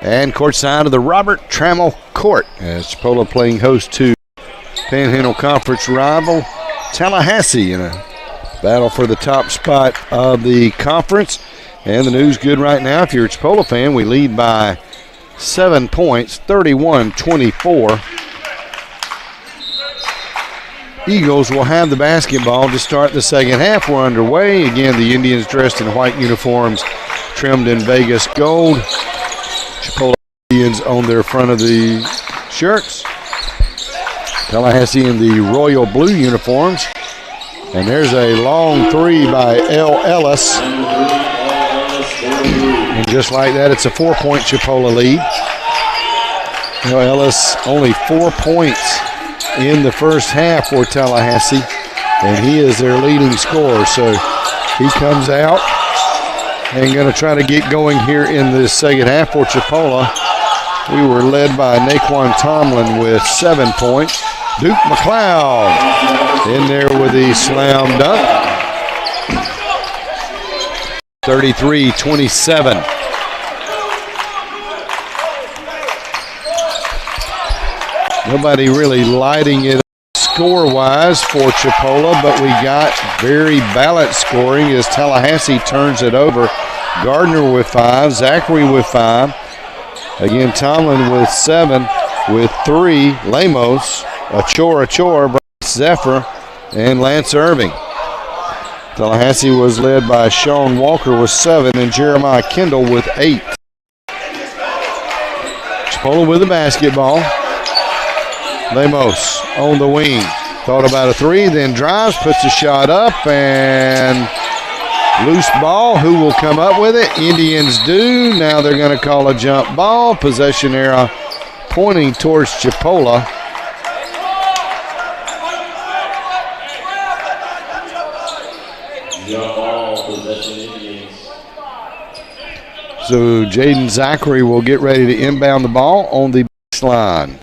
And courtside of the Robert Trammell Court as Chipola playing host to Panhandle Conference rival Tallahassee in a battle for the top spot of the conference. And the news good right now. If you're a Chipola fan, we lead by 7 points, 31-24. Eagles will have the basketball to start the second half. We're underway. Again, the Indians dressed in white uniforms, trimmed in Vegas gold. Chipola Indians on their front of the shirts. Tallahassee in the royal blue uniforms. And there's a long three by L. Ellis. And just like that, it's a 4-point Chipola lead. L. Ellis only 4 points in the first half for Tallahassee, and he is their leading scorer. So he comes out and going to try to get going here in the second half for Chipola. We were led by Naquan Tomlin with 7 points. Duke McLeod in there with the slam dunk. 33-27. Nobody really lighting it score-wise for Chipola, but we got very balanced scoring as Tallahassee turns it over. Gardner with 5, Zachary with 5. Again, Tomlin with 7, with 3, Lamos, Achor, Bryce Zephyr, and Lance Irving. Tallahassee was led by Sean Walker with 7 and Jeremiah Kendall with 8. Chipola with the basketball. Lemos on the wing. Thought about a 3, then drives, puts a shot up, and loose ball. Who will come up with it? Indians do. Now they're going to call a jump ball. Possession arrow pointing towards Chipola. Jump ball, possession Indians. So Jaden Zachary will get ready to inbound the ball on the baseline.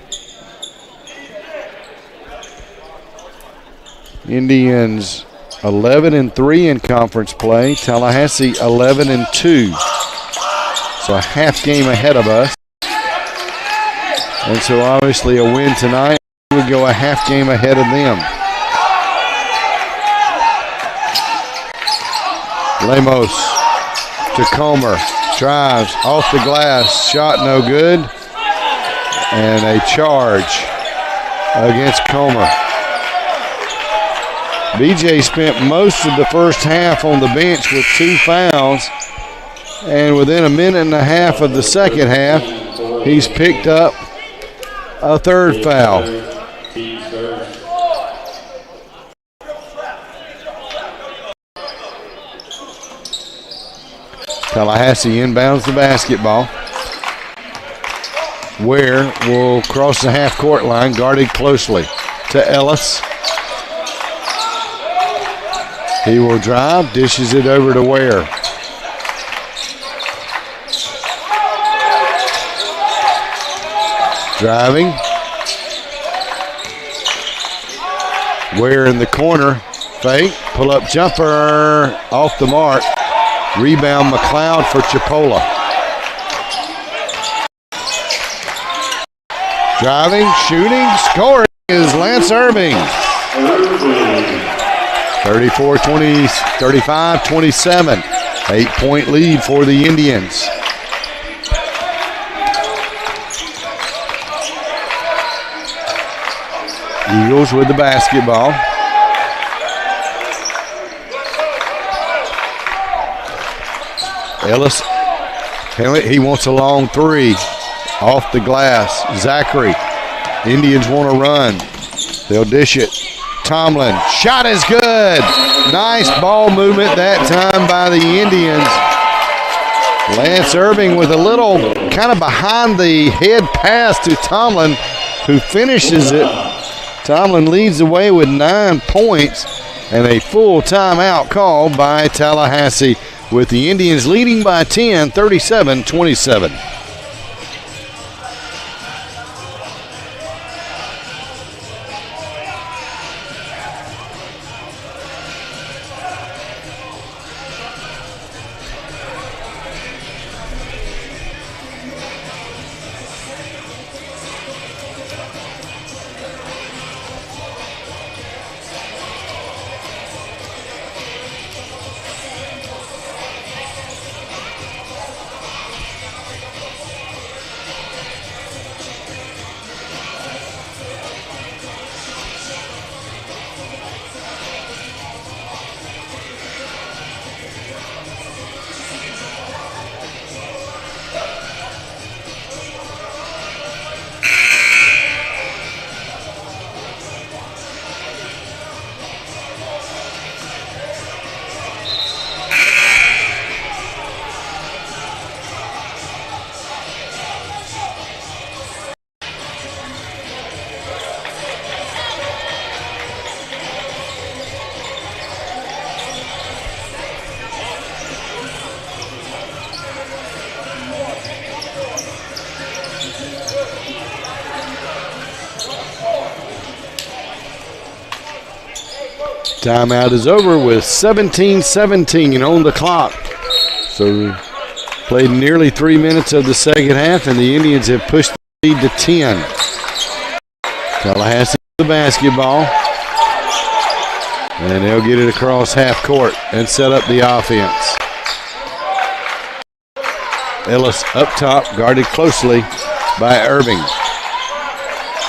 Indians 11-3 in conference play. Tallahassee 11-2. So a half game ahead of us. And so obviously a win tonight would go a half game ahead of them. Lemos to Comer. Drives off the glass. Shot no good. And a charge against Comer. BJ spent most of the first half on the bench with 2 fouls, and within a minute and a half of the second half, he's picked up a 3rd foul. Tallahassee inbounds the basketball. Ware will cross the half-court line, guarded closely to Ellis. He will drive, dishes it over to Ware. Driving. Ware in the corner. Fake. Pull-up jumper off the mark. Rebound McLeod for Chipola. Driving, shooting, scoring is Lance Irving. 35-27. 8-point lead for the Indians. Eagles with the basketball. Ellis, he wants a long 3 off the glass. Zachary, Indians want to run. They'll dish it. Tomlin, shot is good. Nice ball movement that time by the Indians. Lance Irving with a little kind of behind the head pass to Tomlin, who finishes it. Tomlin leads the way with 9 points and a full timeout called by Tallahassee, with the Indians leading by 10, 37-27. Timeout is over with 17-17 on the clock. So played nearly 3 minutes of the second half, and the Indians have pushed the lead to 10. Tallahassee with the basketball. And they'll get it across half court and set up the offense. Ellis up top, guarded closely by Irving.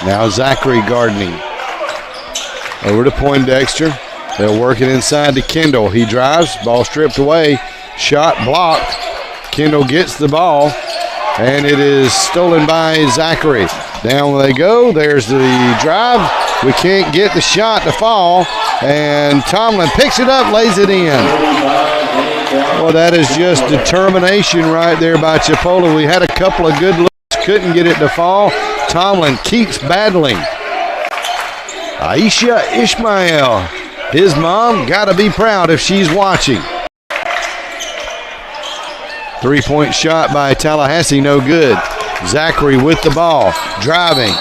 Now Zachary gardening. Over to Poindexter. They'll work it inside to Kendall. He drives, ball stripped away, shot blocked. Kendall gets the ball, and it is stolen by Zachary. Down they go. There's the drive. We can't get the shot to fall, and Tomlin picks it up, lays it in. Well, that is just determination right there by Chipola. We had a couple of good looks, couldn't get it to fall. Tomlin keeps battling. Aisha Ishmael, his mom, got to be proud if she's watching. 3-point shot by Tallahassee, no good. Zachary with the ball, driving.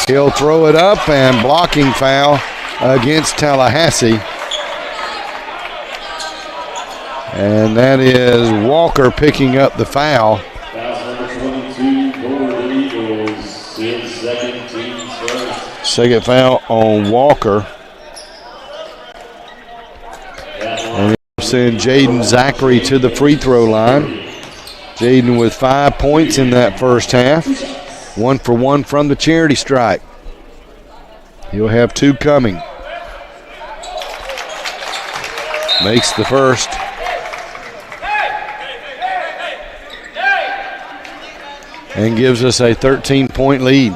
He'll throw it up, and blocking foul against Tallahassee. And that is Walker picking up the foul. Foul number 22 for the Eagles. His second, team's first. Second foul on Walker. And he'll send Jaden Zachary to the free throw line. Jaden with 5 points in that first half. 1 for 1 from the charity stripe. He'll have 2 coming. Makes the first. And gives us a 13-point lead.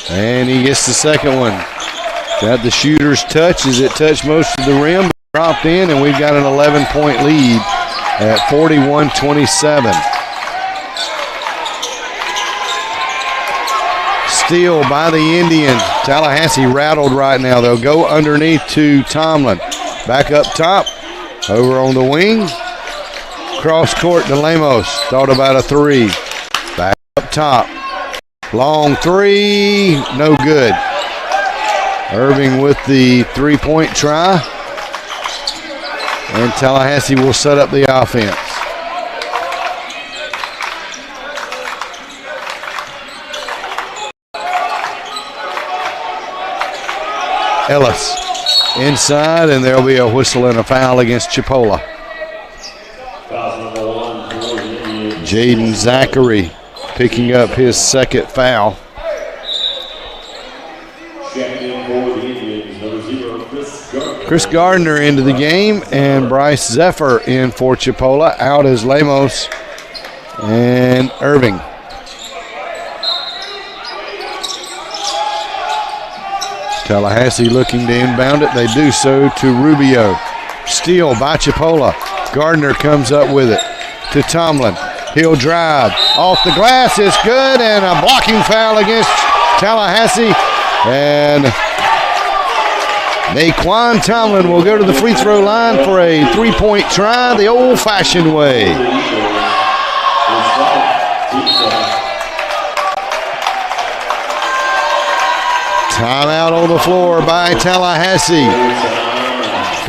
And he gets the second one. Got the shooter's touch as it touched most of the rim, dropped in, and we've got an 11-point lead at 41-27. Steal by the Indians. Tallahassee rattled right now. They'll go underneath to Tomlin. Back up top, over on the wing. Cross court to Lemos. Thought about a three. Back up top. Long three, no good. Irving with the 3-point try. And Tallahassee will set up the offense. Ellis inside, and there'll be a whistle and a foul against Chipola. Jaden Zachary picking up his second foul. Chris Gardner into the game, and Bryce Zephyr in for Chipola. Out is Lemos and Irving. Tallahassee looking to inbound it. They do so to Rubio. Steal by Chipola. Gardner comes up with it to Tomlin. He'll drive. Off the glass is good, and a blocking foul against Tallahassee. And Naquan Tomlin will go to the free throw line for a 3-point try the old-fashioned way. Timeout on the floor by Tallahassee.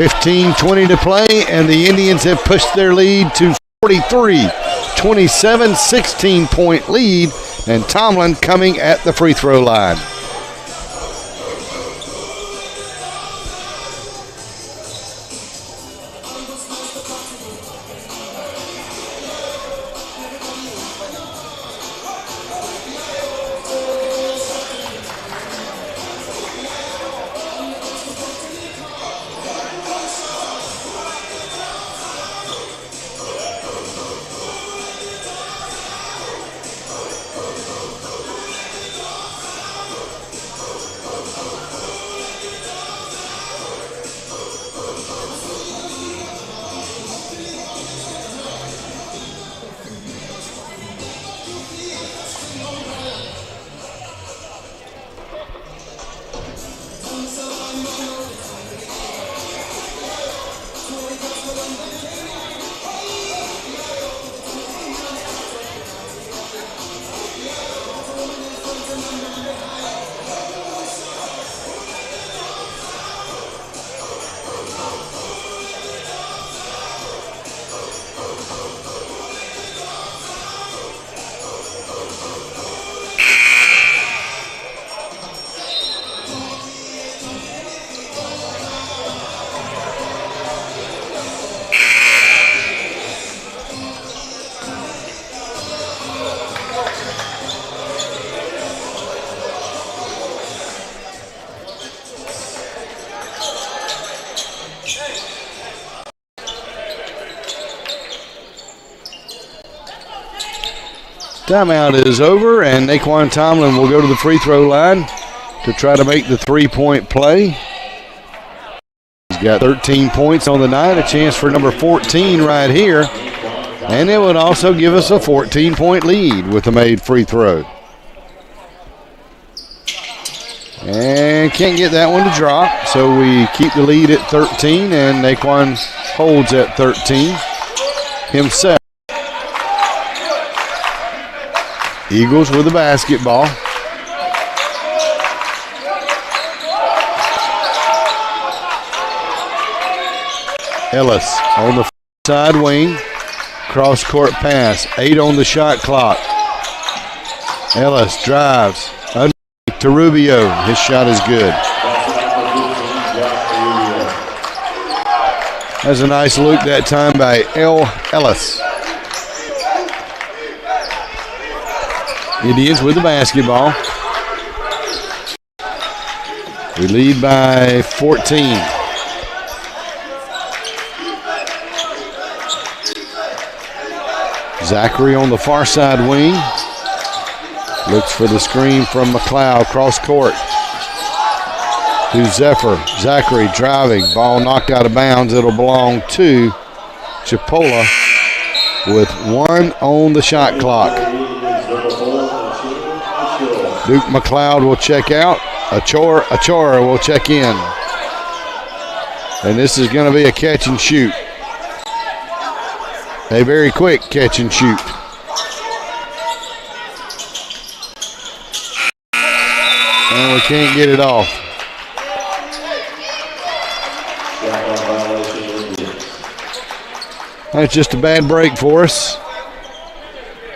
15:20 to play, and the Indians have pushed their lead to 43. 27, 16-point lead, and Tomlin coming at the free throw line. Timeout is over, and Naquan Tomlin will go to the free throw line to try to make the three-point play. He's got 13 points on the night, a chance for number 14 right here. And it would also give us a 14-point lead with the made free throw. And can't get that one to drop, so we keep the lead at 13, and Naquan holds at 13 himself. Eagles with the basketball. Ellis on the side wing. Cross court pass. 8 on the shot clock. Ellis drives underneath to Rubio. His shot is good. That's a nice loop that time by Ellis. Indians with the basketball. We lead by 14. Zachary on the far side wing. Looks for the screen from McLeod. Cross court to Zephyr. Zachary driving. Ball knocked out of bounds. It'll belong to Chipola with 1 on the shot clock. Duke McLeod will check out. Achora will check in. And this is going to be a catch and shoot. A very quick catch and shoot. And we can't get it off. That's just a bad break for us.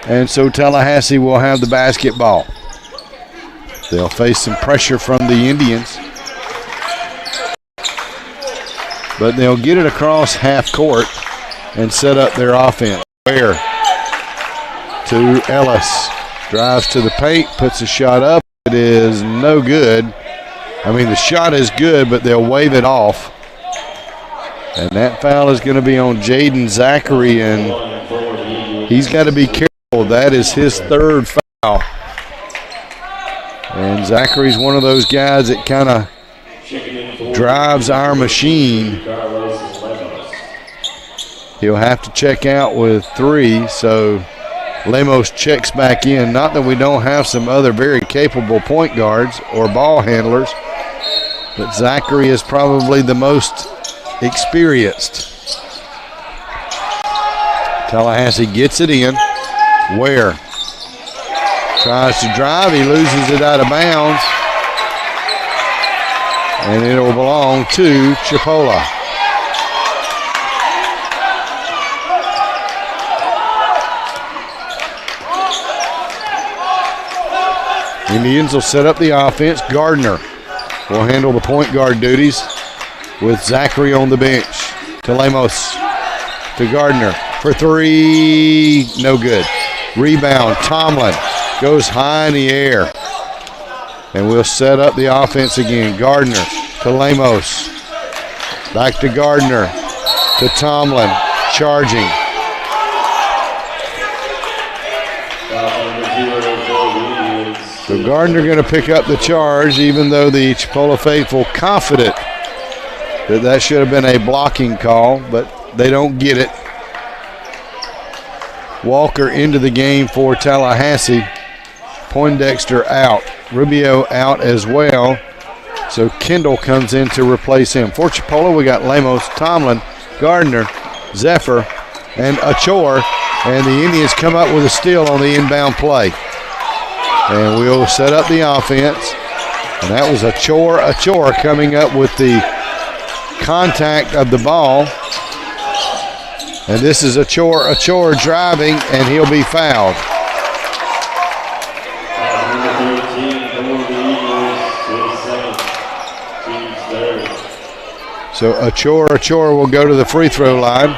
And so Tallahassee will have the basketball. They'll face some pressure from the Indians. But they'll get it across half court and set up their offense. Ware to Ellis. Drives to the paint, puts a shot up. It is no good. I mean, the shot is good, but they'll wave it off. And that foul is going to be on Jaden Zachary, and he's got to be careful. That is his third foul. And Zachary's one of those guys that kind of drives our machine. He'll have to check out with 3, so Lemos checks back in. Not that we don't have some other very capable point guards or ball handlers, but Zachary is probably the most experienced. Tallahassee gets it in. Ware tries to drive. He loses it out of bounds. And it will belong to Chipola. Indians will set up the offense. Gardner will handle the point guard duties with Zachary on the bench. To Lemos. To Gardner for 3. No good. Rebound. Tomlin goes high in the air. And we'll set up the offense again. Gardner to Lemos. Back to Gardner. To Tomlin. Charging. So Gardner going to pick up the charge, even though the Chipola faithful confident that should have been a blocking call, but they don't get it. Walker into the game for Tallahassee. Poindexter out. Rubio out as well. So Kendall comes in to replace him. For Chipola, we got Lemos, Tomlin, Gardner, Zephyr, and Achor. And the Indians come up with a steal on the inbound play. And we'll set up the offense. And that was Achor coming up with the contact of the ball. And this is Achor driving, and he'll be fouled. So Achor will go to the free throw line.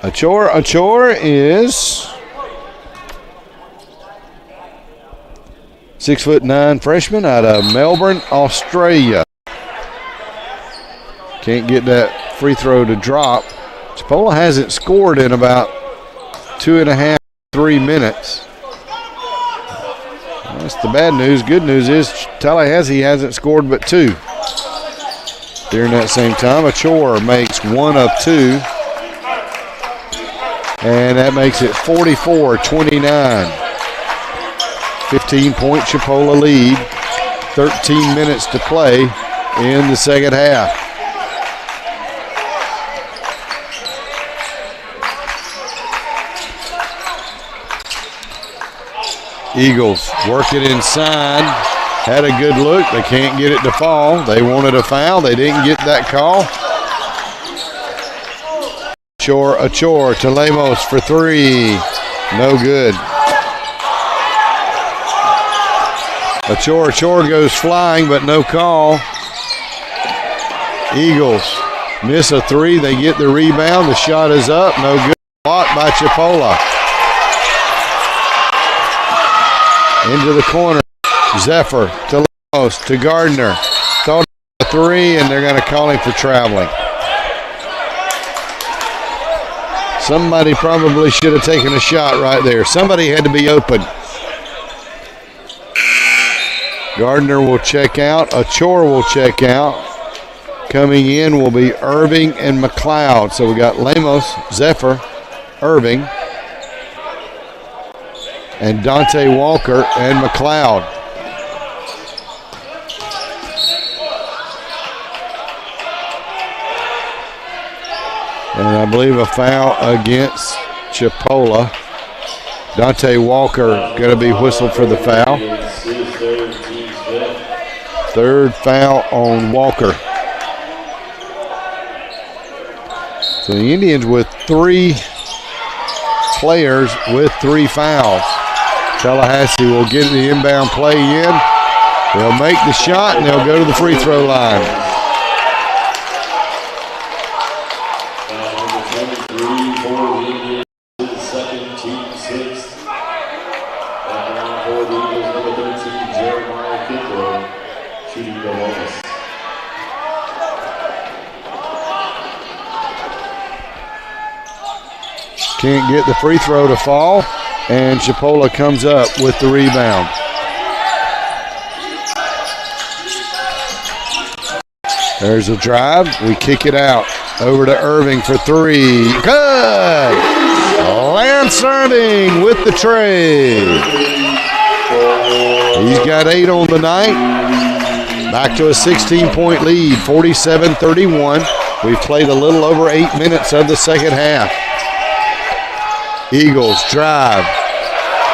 Achor is 6'9" freshman out of Melbourne, Australia. Can't get that free throw to drop. Chipola hasn't scored in about 2.5, 3 minutes. That's the bad news. Good news is Tallahassee hasn't scored but 2. During that same time, Achor makes 1 of 2. And that makes it 44-29. 15-point Chipola lead. 13 minutes to play in the second half. Eagles work it inside. Had a good look. They can't get it to fall. They wanted a foul. They didn't get that call. Achor to Lemos for 3. No good. Achor goes flying, but no call. Eagles miss a 3. They get the rebound. The shot is up. No good. Blocked by Chipola. Into the corner. Zephyr to Lemos to Gardner. Thought a 3, and they're going to call him for traveling. Somebody probably should have taken a shot right there. Somebody had to be open. Gardner will check out. Achor will check out. Coming in will be Irving and McLeod. So we got Lemos, Zephyr, Irving, and Dante Walker and McLeod. And I believe a foul against Chipola. Dante Walker going to be whistled for the foul. Third foul on Walker. So the Indians with 3 players with 3 fouls. Tallahassee will get the inbound play in. They'll make the shot and they'll go to the free throw line. Can't get the free throw to fall, and Chipola comes up with the rebound. There's a drive. We kick it out. Over to Irving for 3. Good! Lance Irving with the tray. He's got 8 on the night. Back to a 16-point lead, 47-31. We've played a little over 8 minutes of the second half. Eagles drive,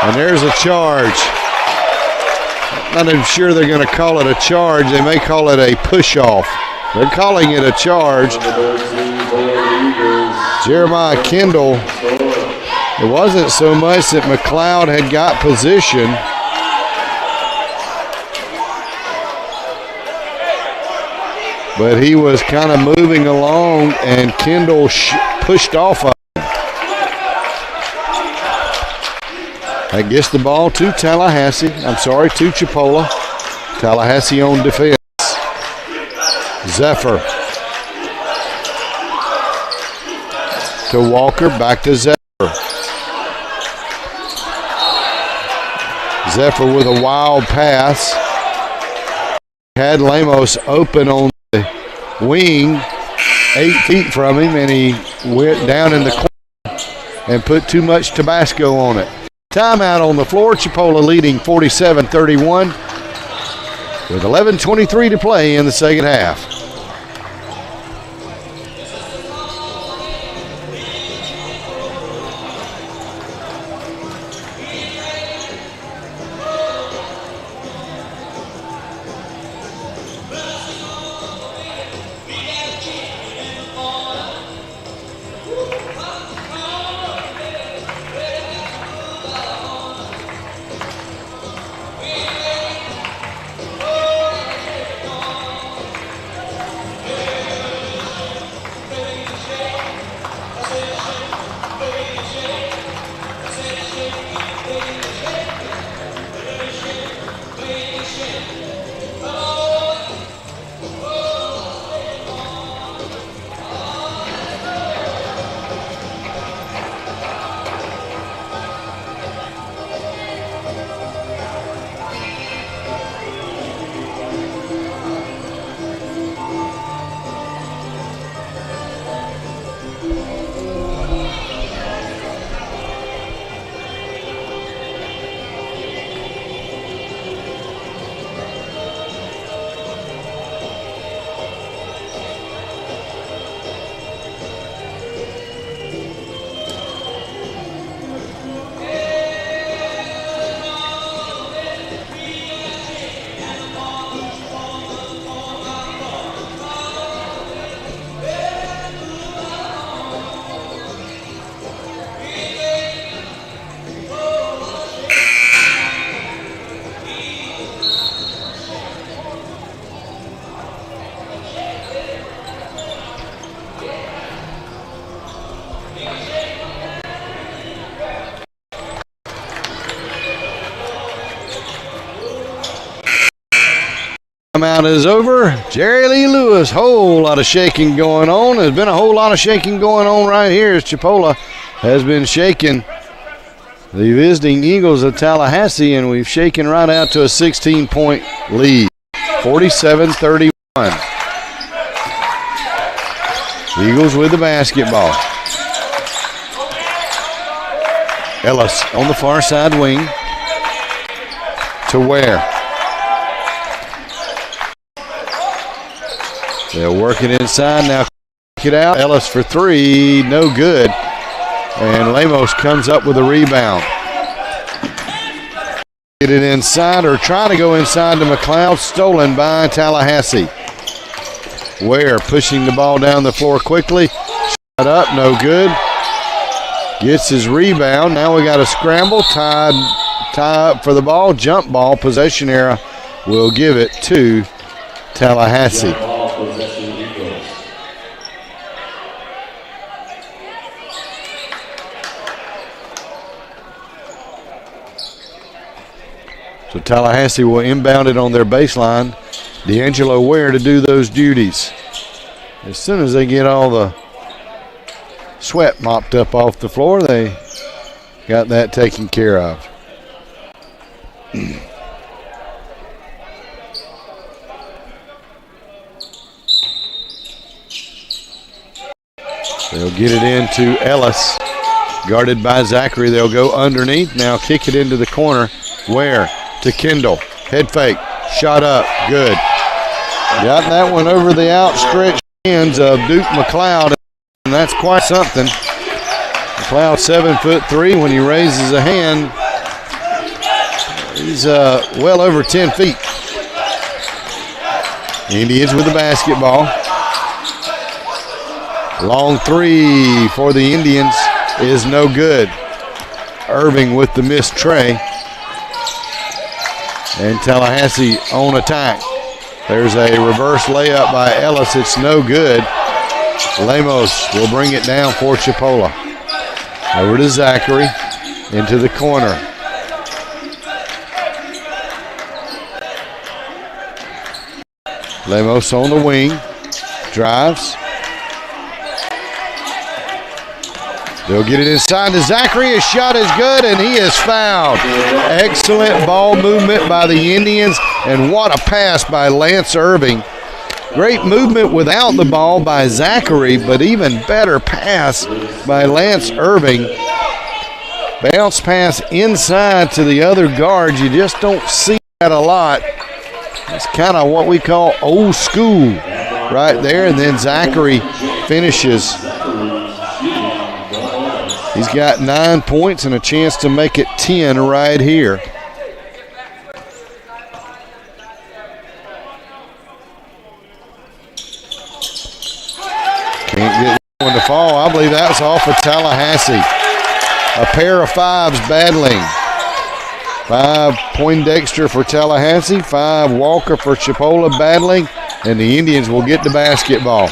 and there's a charge. Not even sure they're going to call it a charge. They may call it a push-off. They're calling it a charge. Jeremiah Kendall, it wasn't so much that McLeod had got position. But he was kind of moving along, and Kendall pushed off of him. That gets the ball to Tallahassee. To Chipola. Tallahassee on defense. Zephyr. To Walker, back to Zephyr. Zephyr with a wild pass. Had Lemos open on the wing, 8 feet from him, and he went down in the corner and put too much Tabasco on it. Timeout on the floor. Chipola leading 47-31 with 11:23 to play in the second half. Timeout is over. Jerry Lee Lewis, whole lot of shaking going on. There's been a whole lot of shaking going on right here as Chipola has been shaking the visiting Eagles of Tallahassee, and we've shaken right out to a 16-point lead, 47-31. Eagles with the basketball. Ellis on the far side wing to Ware. They'll work it inside now. Kick it out. Ellis for three, no good. And Lemos comes up with a rebound. Get it inside or try to go inside to McLeod. Stolen by Tallahassee. Ware pushing the ball down the floor quickly. Shot up, no good. Gets his rebound. Now we got a scramble. Tie up for the ball. Jump ball. Possession era will give it to Tallahassee. So Tallahassee will inbound it on their baseline. D'Angelo Ware to do those duties. As soon as they get all the sweat mopped up off the floor, they got that taken care of. They'll get it into Ellis, guarded by Zachary. They'll go underneath. Now kick it into the corner. Ware to Kendall. Head fake. Shot up. Good. Got that one over the outstretched hands of Duke McLeod, and that's quite something. McLeod 7'3". When he raises a hand, he's well over 10 feet. Indians with the basketball. Long three for the Indians is no good. Irving with the missed tray. And Tallahassee on attack. There's a reverse layup by Ellis. It's no good. Lemos will bring it down for Chipola. Over to Zachary. Into the corner. Lemos on the wing. Drives. They'll get it inside to Zachary. His shot is good, and he is fouled. Excellent ball movement by the Indians, and what a pass by Lance Irving. Great movement without the ball by Zachary, but even better pass by Lance Irving. Bounce pass inside to the other guard. You just don't see that a lot. It's kind of what we call old school right there, and then Zachary finishes. He's got 9 points and a chance to make it 10 right here. Can't get one to fall. I believe that was off of Tallahassee. A pair of fives battling. 5 Poindexter for Tallahassee, 5 Walker for Chipola battling, and the Indians will get the basketball.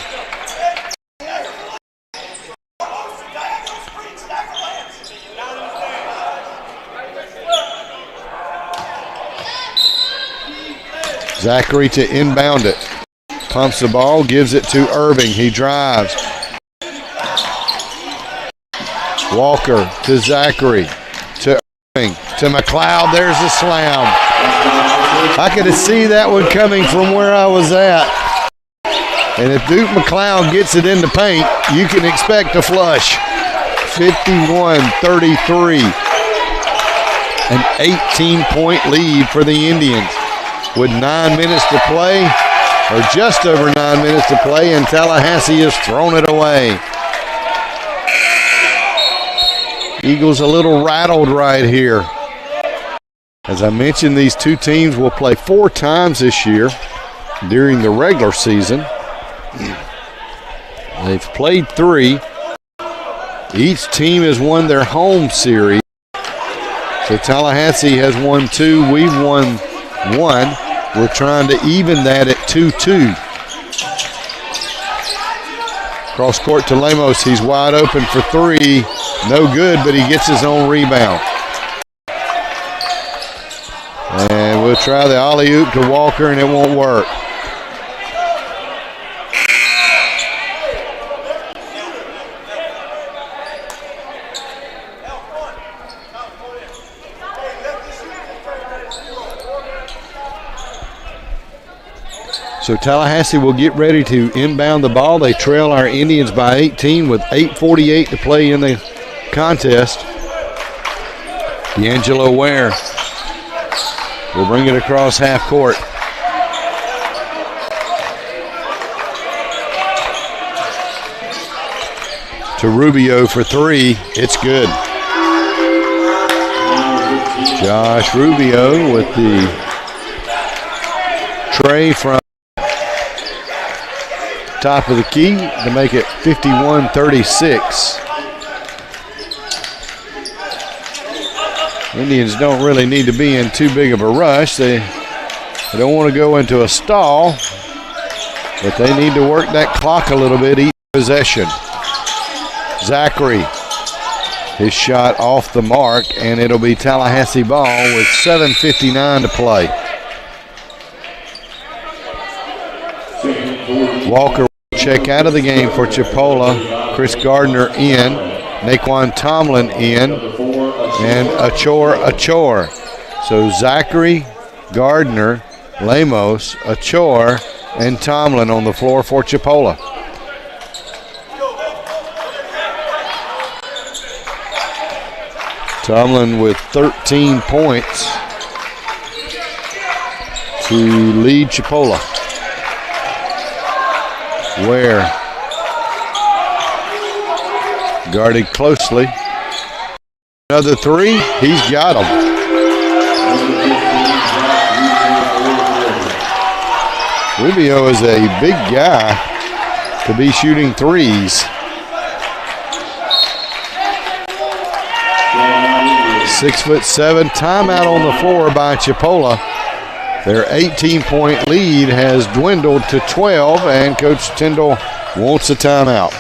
Zachary to inbound it. Pumps the ball, gives it to Irving. He drives. Walker to Zachary. To Irving. To McLeod. There's the slam. I could see that one coming from where I was at. And if Duke McLeod gets it in the paint, you can expect a flush. 51-33. An 18-point lead for the Indians. With 9 minutes to play, or just over 9 minutes to play, and Tallahassee has thrown it away. Eagles a little rattled right here. As I mentioned, these two teams will play 4 times this year during the regular season. They've played 3. Each team has won their home series. So Tallahassee has won 2. We've won 1. We're trying to even that at 2-2. Cross court to Lemos. He's wide open for 3. No good, but he gets his own rebound. And will try the alley-oop to Walker, and it won't work. So Tallahassee will get ready to inbound the ball. They trail our Indians by 18 with 8:48 to play in the contest. D'Angelo Ware will bring it across half court. To Rubio for three. It's good. Josh Rubio with the tray from top of the key to make it 51-36. Indians don't really need to be in too big of a rush. They don't want to go into a stall, but they need to work that clock a little bit each possession. Zachary, his shot off the mark, and it'll be Tallahassee ball with 7:59 to play. Walker will check out of the game for Chipola. Chris Gardner in, Naquan Tomlin in, and Achor. So Zachary, Gardner, Lemos, Achor, and Tomlin on the floor for Chipola. Tomlin with 13 points to lead Chipola. Ware guarded closely. Another three, he's got him. Rubio is a big guy to be shooting threes. 6'7", timeout on the floor by Chipola. Their 18-point lead has dwindled to 12, and Coach Tyndall wants a timeout.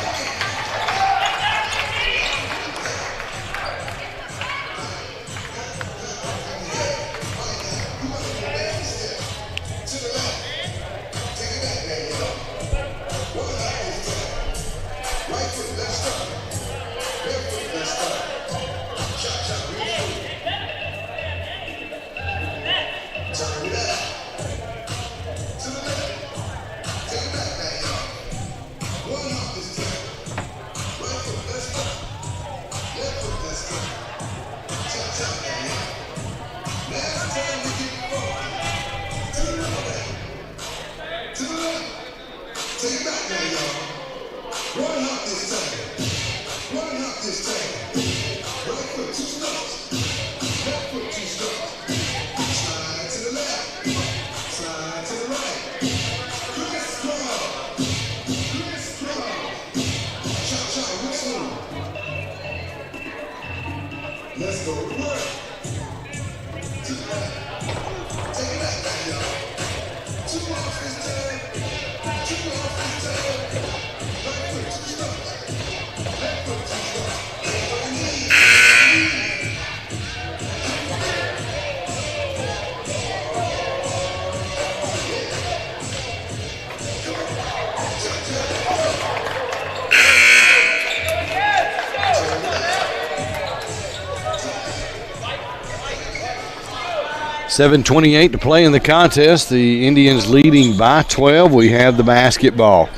.7:28 to play in the contest. The Indians leading by 12. We have the basketball.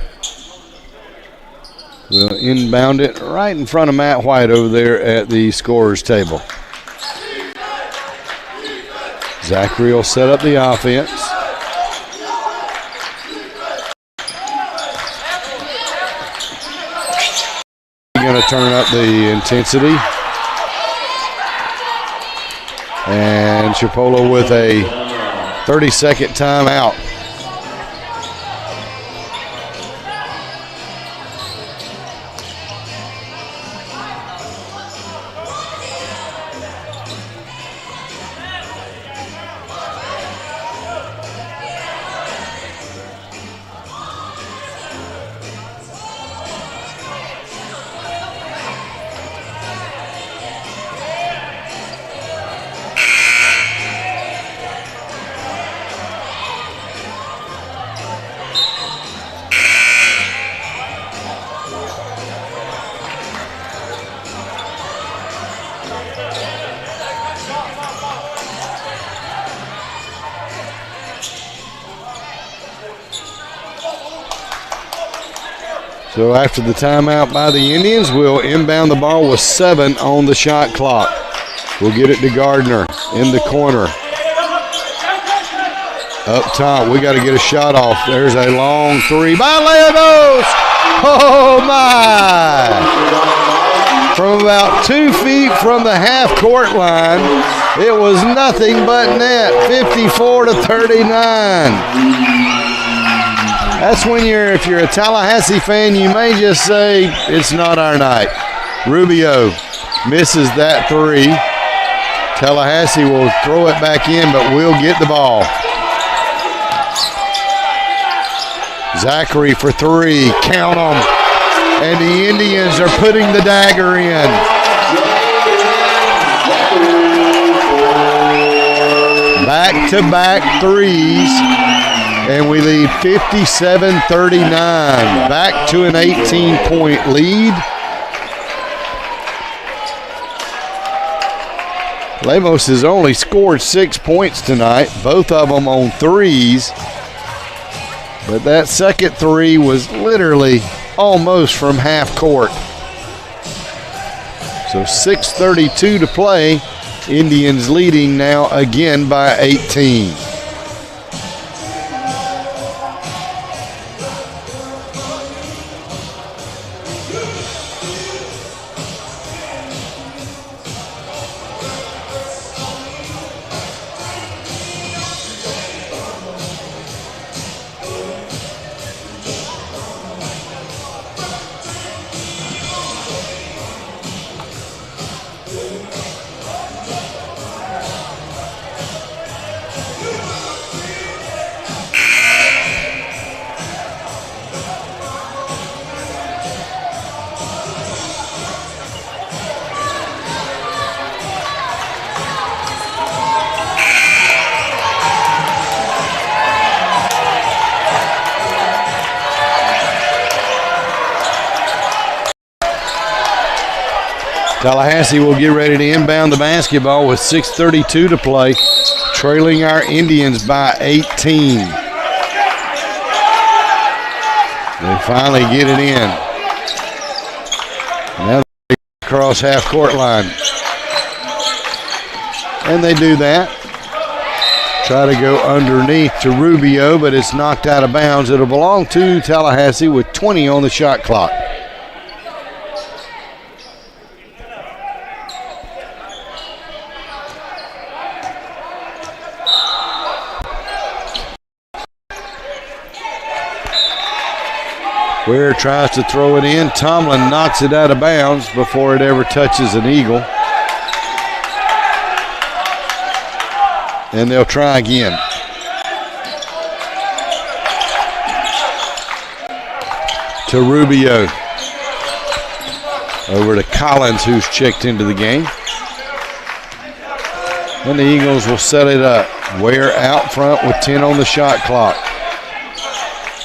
We'll inbound it right in front of Matt White over there at the scorer's table. Zachary will set up the offense. Going to turn up the intensity. And Chipola with a 30-second timeout. So after the timeout by the Indians, we'll inbound the ball with 7 on the shot clock. We'll get it to Gardner in the corner. Up top, we got to get a shot off. There's a long 3 by Lemos. Oh, my. From about 2 feet from the half-court line, it was nothing but net, 54-39. That's when if you're a Tallahassee fan, you may just say, it's not our night. Rubio misses that 3. Tallahassee will throw it back in, but we'll get the ball. Zachary for 3, count them. And the Indians are putting the dagger in. Back-to-back threes, and we lead 57-39. Back to an 18-point lead. Lemos has only scored 6 points tonight, both of them on threes. But that second 3 was literally almost from half court. So 6:32 to play. Indians leading now again by 18. Tallahassee will get ready to inbound the basketball with 6:32 to play, trailing our Indians by 18. They finally get it in. Now they cross half court line. And they do that. Try to go underneath to Rubio, but it's knocked out of bounds. It'll belong to Tallahassee with 20 on the shot clock. Ware tries to throw it in. Tomlin knocks it out of bounds before it ever touches an eagle. And they'll try again. To Rubio. Over to Collins, who's checked into the game. And the Eagles will set it up. Ware out front with 10 on the shot clock.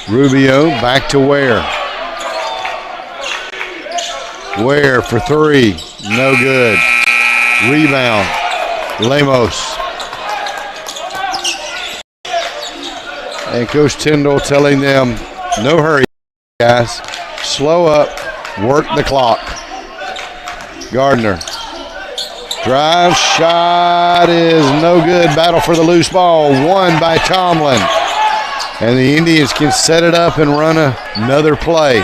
Rubio back to Ware. Ware for 3. No good. Rebound. Lemos. And Coach Tyndall telling them, no hurry, guys. Slow up. Work the clock. Gardner. Drive shot is no good. Battle for the loose ball. Won by Tomlin. And the Indians can set it up and run another play.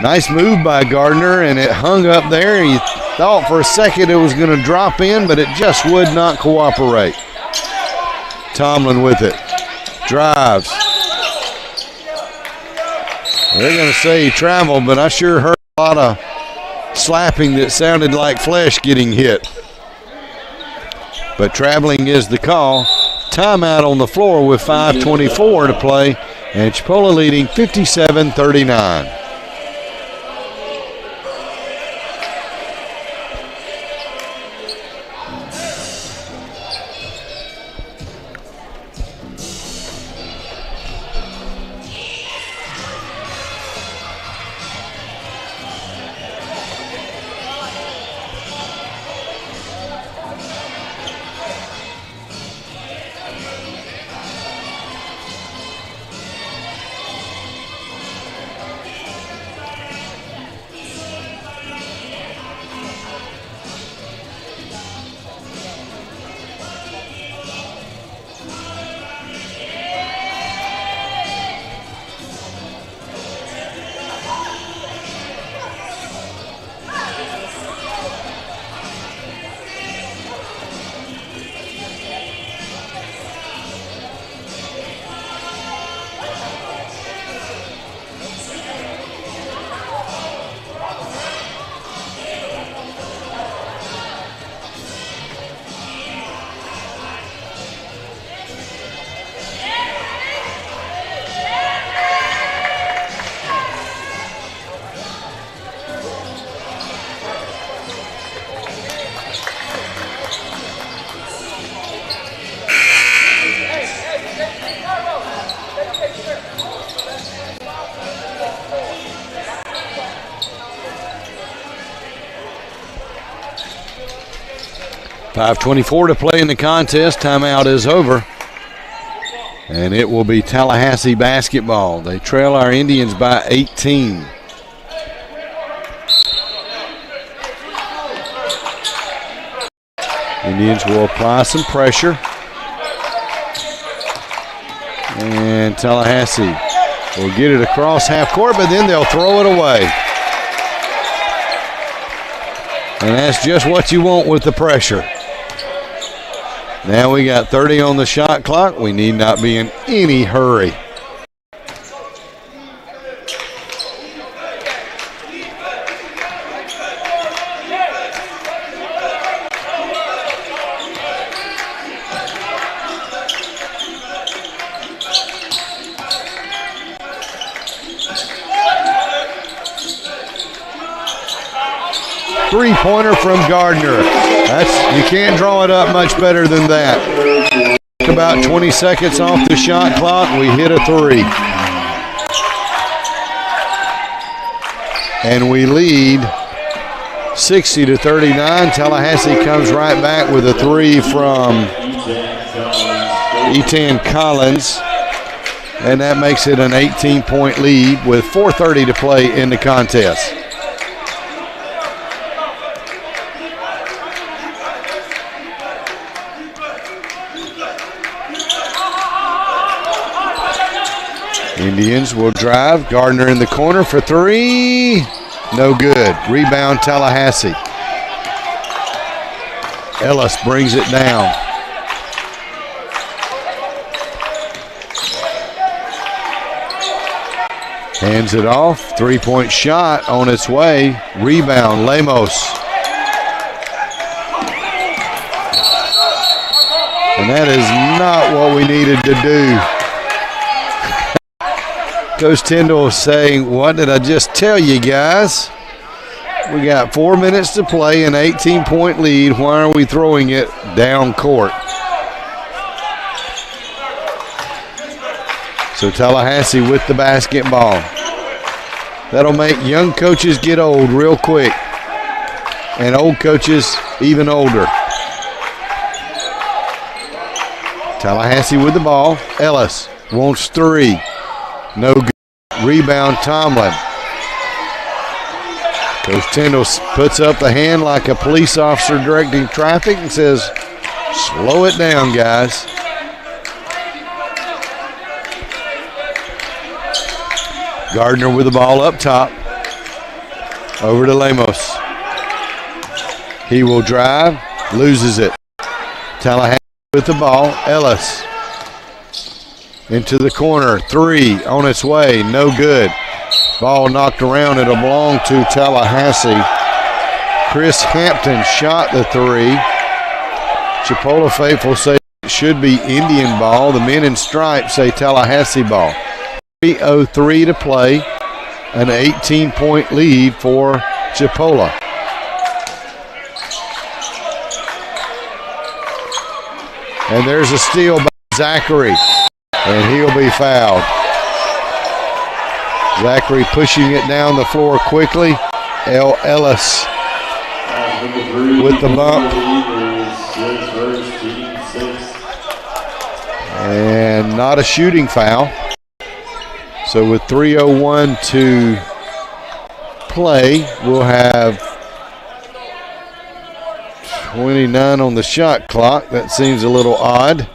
Nice move by Gardner, and it hung up there. You thought for a second it was going to drop in, but it just would not cooperate. Tomlin with it. Drives. They're going to say he traveled, but I sure heard a lot of slapping that sounded like flesh getting hit. But traveling is the call. Timeout on the floor with 5:24 to play, and Chipola leading 57-39. .524 to play in the contest. Timeout is over. And it will be Tallahassee basketball. They trail our Indians by 18. Indians will apply some pressure. And Tallahassee will get it across half court, but then they'll throw it away. And that's just what you want with the pressure. Now we got 30 on the shot clock. We need not be in any hurry. Three-pointer from Gardner. You can't draw it up much better than that. About 20 seconds off the shot clock, we hit a three. And we lead 60-39. Tallahassee comes right back with a three from Etan Collins. And that makes it an 18-point lead with 4:30 to play in the contest. Indians will drive. Gardner in the corner for three. No good. Rebound Tallahassee. Ellis brings it down. Hands it off. Three-point shot on its way. Rebound Lemos. And that is not what we needed to do. Coach Tyndall saying, what did I just tell you guys? We got 4 minutes to play, an 18-point lead. Why are we throwing it down court? So Tallahassee with the basketball. That'll make young coaches get old real quick, and old coaches even older. Tallahassee with the ball. Ellis wants three. No good. Rebound Tomlin. Coach Tyndall puts up the hand like a police officer directing traffic and says, slow it down, guys. Gardner with the ball up top. Over to Lemos. He will drive, loses it. Tallahassee with the ball. Ellis. Into the corner, three on its way, no good. Ball knocked around, it'll belong to Tallahassee. Chris Hampton shot the three. Chipola faithful say it should be Indian ball. The men in stripes say Tallahassee ball. 3:03 to play, an 18-point lead for Chipola. And there's a steal by Zachary. And he'll be fouled. Zachary pushing it down the floor quickly. Ellis with the bump. And not a shooting foul. So with 3:01 to play, we'll have 29 on the shot clock. That seems a little odd.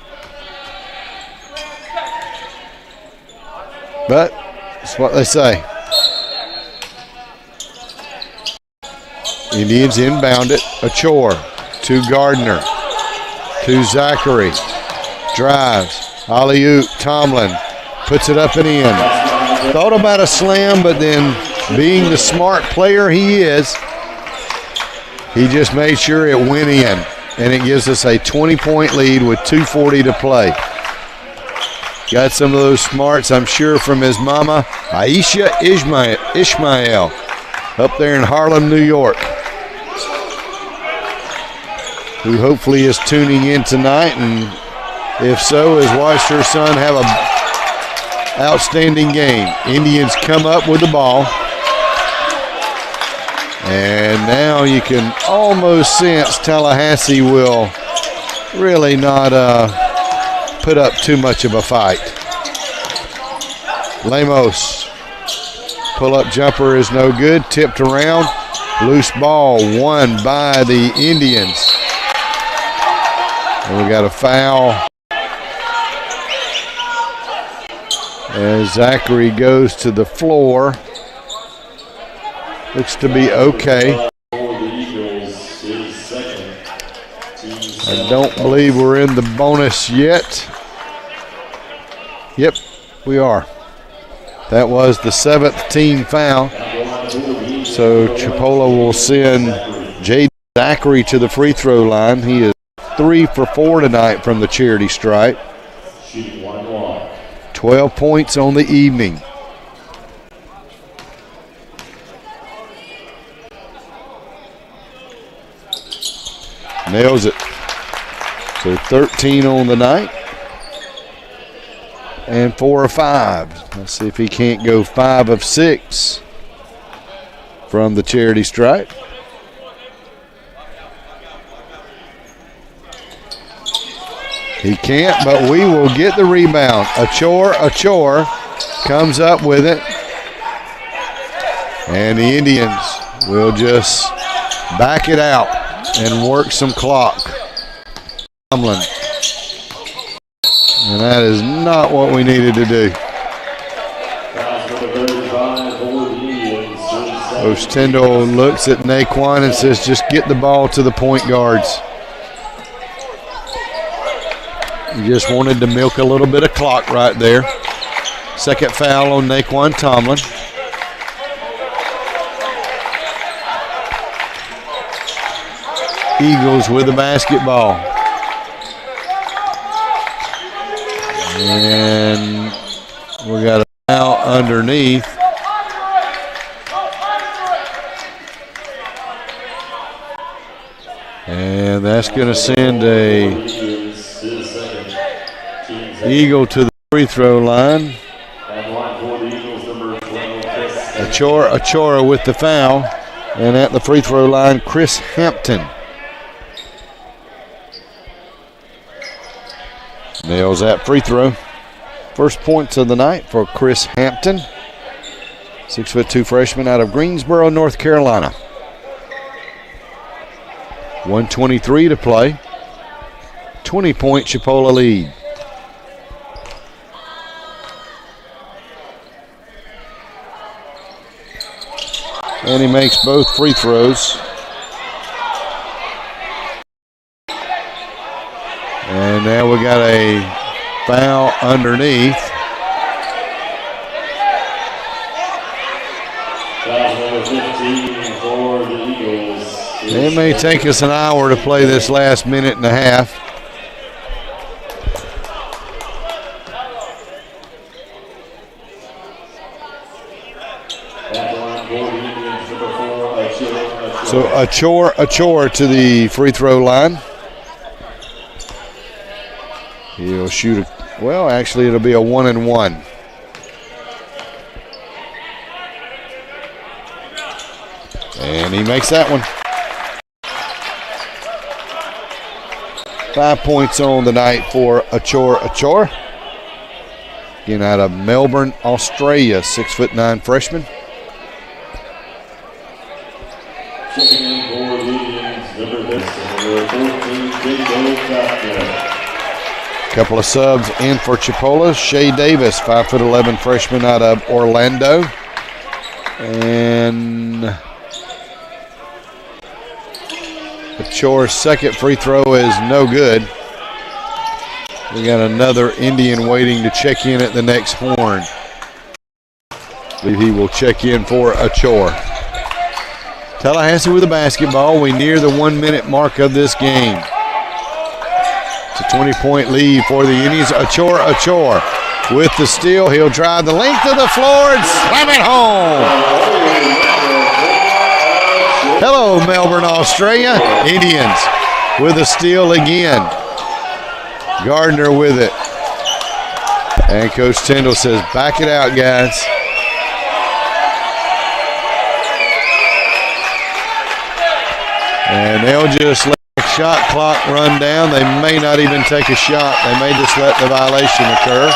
But that's what they say. Indians inbound it. A chore to Gardner. To Zachary. Drives. Alley-oop. Tomlin puts it up and in. Thought about a slam, but then being the smart player he is, he just made sure it went in. And it gives us a 20-point lead with 2:40 to play. Got some of those smarts, I'm sure, from his mama, Aisha Ishmael, up there in Harlem, New York, who hopefully is tuning in tonight, and if so, has watched her son have outstanding game. Indians come up with the ball. And now you can almost sense Tallahassee will really not put up too much of a fight. Lemos, pull-up jumper is no good, tipped around. Loose ball won by the Indians. And we got a foul as Zachary goes to the floor. Looks to be okay. I don't believe we're in the bonus yet. Yep, we are. That was the 7th team foul. So Chipola will send J. Zachary to the free throw line. He is 3 for 4 tonight from the charity stripe. 12 points on the evening. Nails it. So 13 on the night. And 4 of 5. Let's see if he can't go 5 of 6 from the charity stripe. He can't, but we will get the rebound. Achor comes up with it. And the Indians will just back it out and work some clock. Tomlin. And that is not what we needed to do. Ostendo looks at Naquan and says, just get the ball to the point guards. He just wanted to milk a little bit of clock right there. Second foul on Naquan Tomlin. Eagles with the basketball. And we got a foul underneath. And that's going to send a Eagle to the free throw line. Achora with the foul. And at the free throw line, Chris Hampton. Nails that free throw. First points of the night for Chris Hampton. 6'2" freshman out of Greensboro, North Carolina. 1:23 to play. 20-point Chipola lead. And he makes both free throws. And now we got a foul underneath. It may take us an hour to play this last minute and a half. So Achor to the free throw line. He'll shoot well, actually it'll be a 1-and-1. And he makes that one. 5 points on the night for Achor. Again, out of Melbourne, Australia, 6'9" freshman. Couple of subs in for Chipola. Shea Davis, 5'11" freshman out of Orlando. And Achor's second free throw is no good. We got another Indian waiting to check in at the next horn. I believe he will check in for Achor. Tallahassee with the basketball. We near the 1 minute mark of this game. It's a 20-point lead for the Indians. Achor with the steal. He'll drive the length of the floor and slam it home. Hello, Melbourne, Australia. Indians with a steal again. Gardner with it. And Coach Tyndall says, back it out, guys. And they'll just let the shot clock run down. They may not even take a shot. They may just let the violation occur.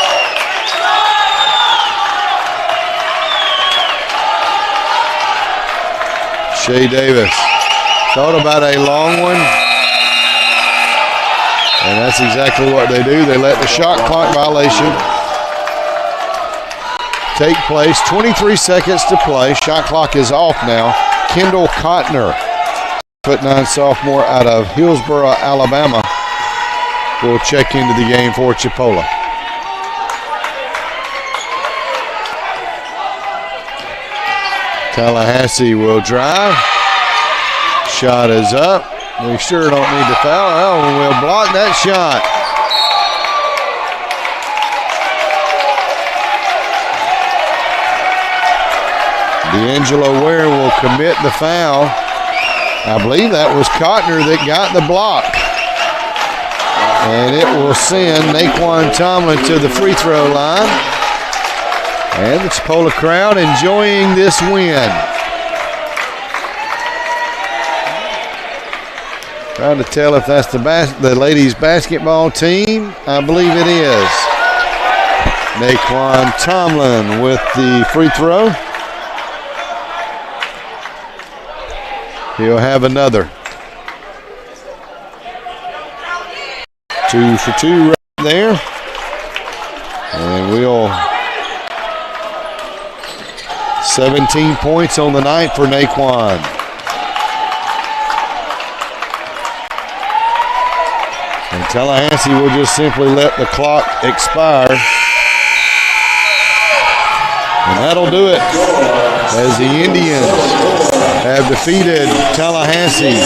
Shea Davis thought about a long one. And that's exactly what they do. They let the shot clock violation take place. 23 seconds to play. Shot clock is off now. Kendall Cotner, 5'9" sophomore out of Hillsboro, Alabama, will check into the game for Chipola. Tallahassee will drive. Shot is up. We sure don't need to foul. Oh, we'll block that shot. D'Angelo Ware will commit the foul. I believe that was Cotner that got the block. And it will send Naquan Tomlin to the free throw line. And the Chipola crowd enjoying this win. Trying to tell if that's the ladies basketball team. I believe it is. Naquan Tomlin with the free throw. He'll have another. 2 for 2 right there. And we'll 17 points on the night for Naquan. And Tallahassee will just simply let the clock expire. And that'll do it as the Indians have defeated Tallahassee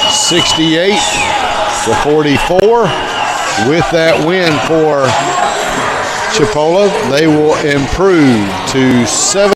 68-44. With that win for Chipola, they will improve to 7.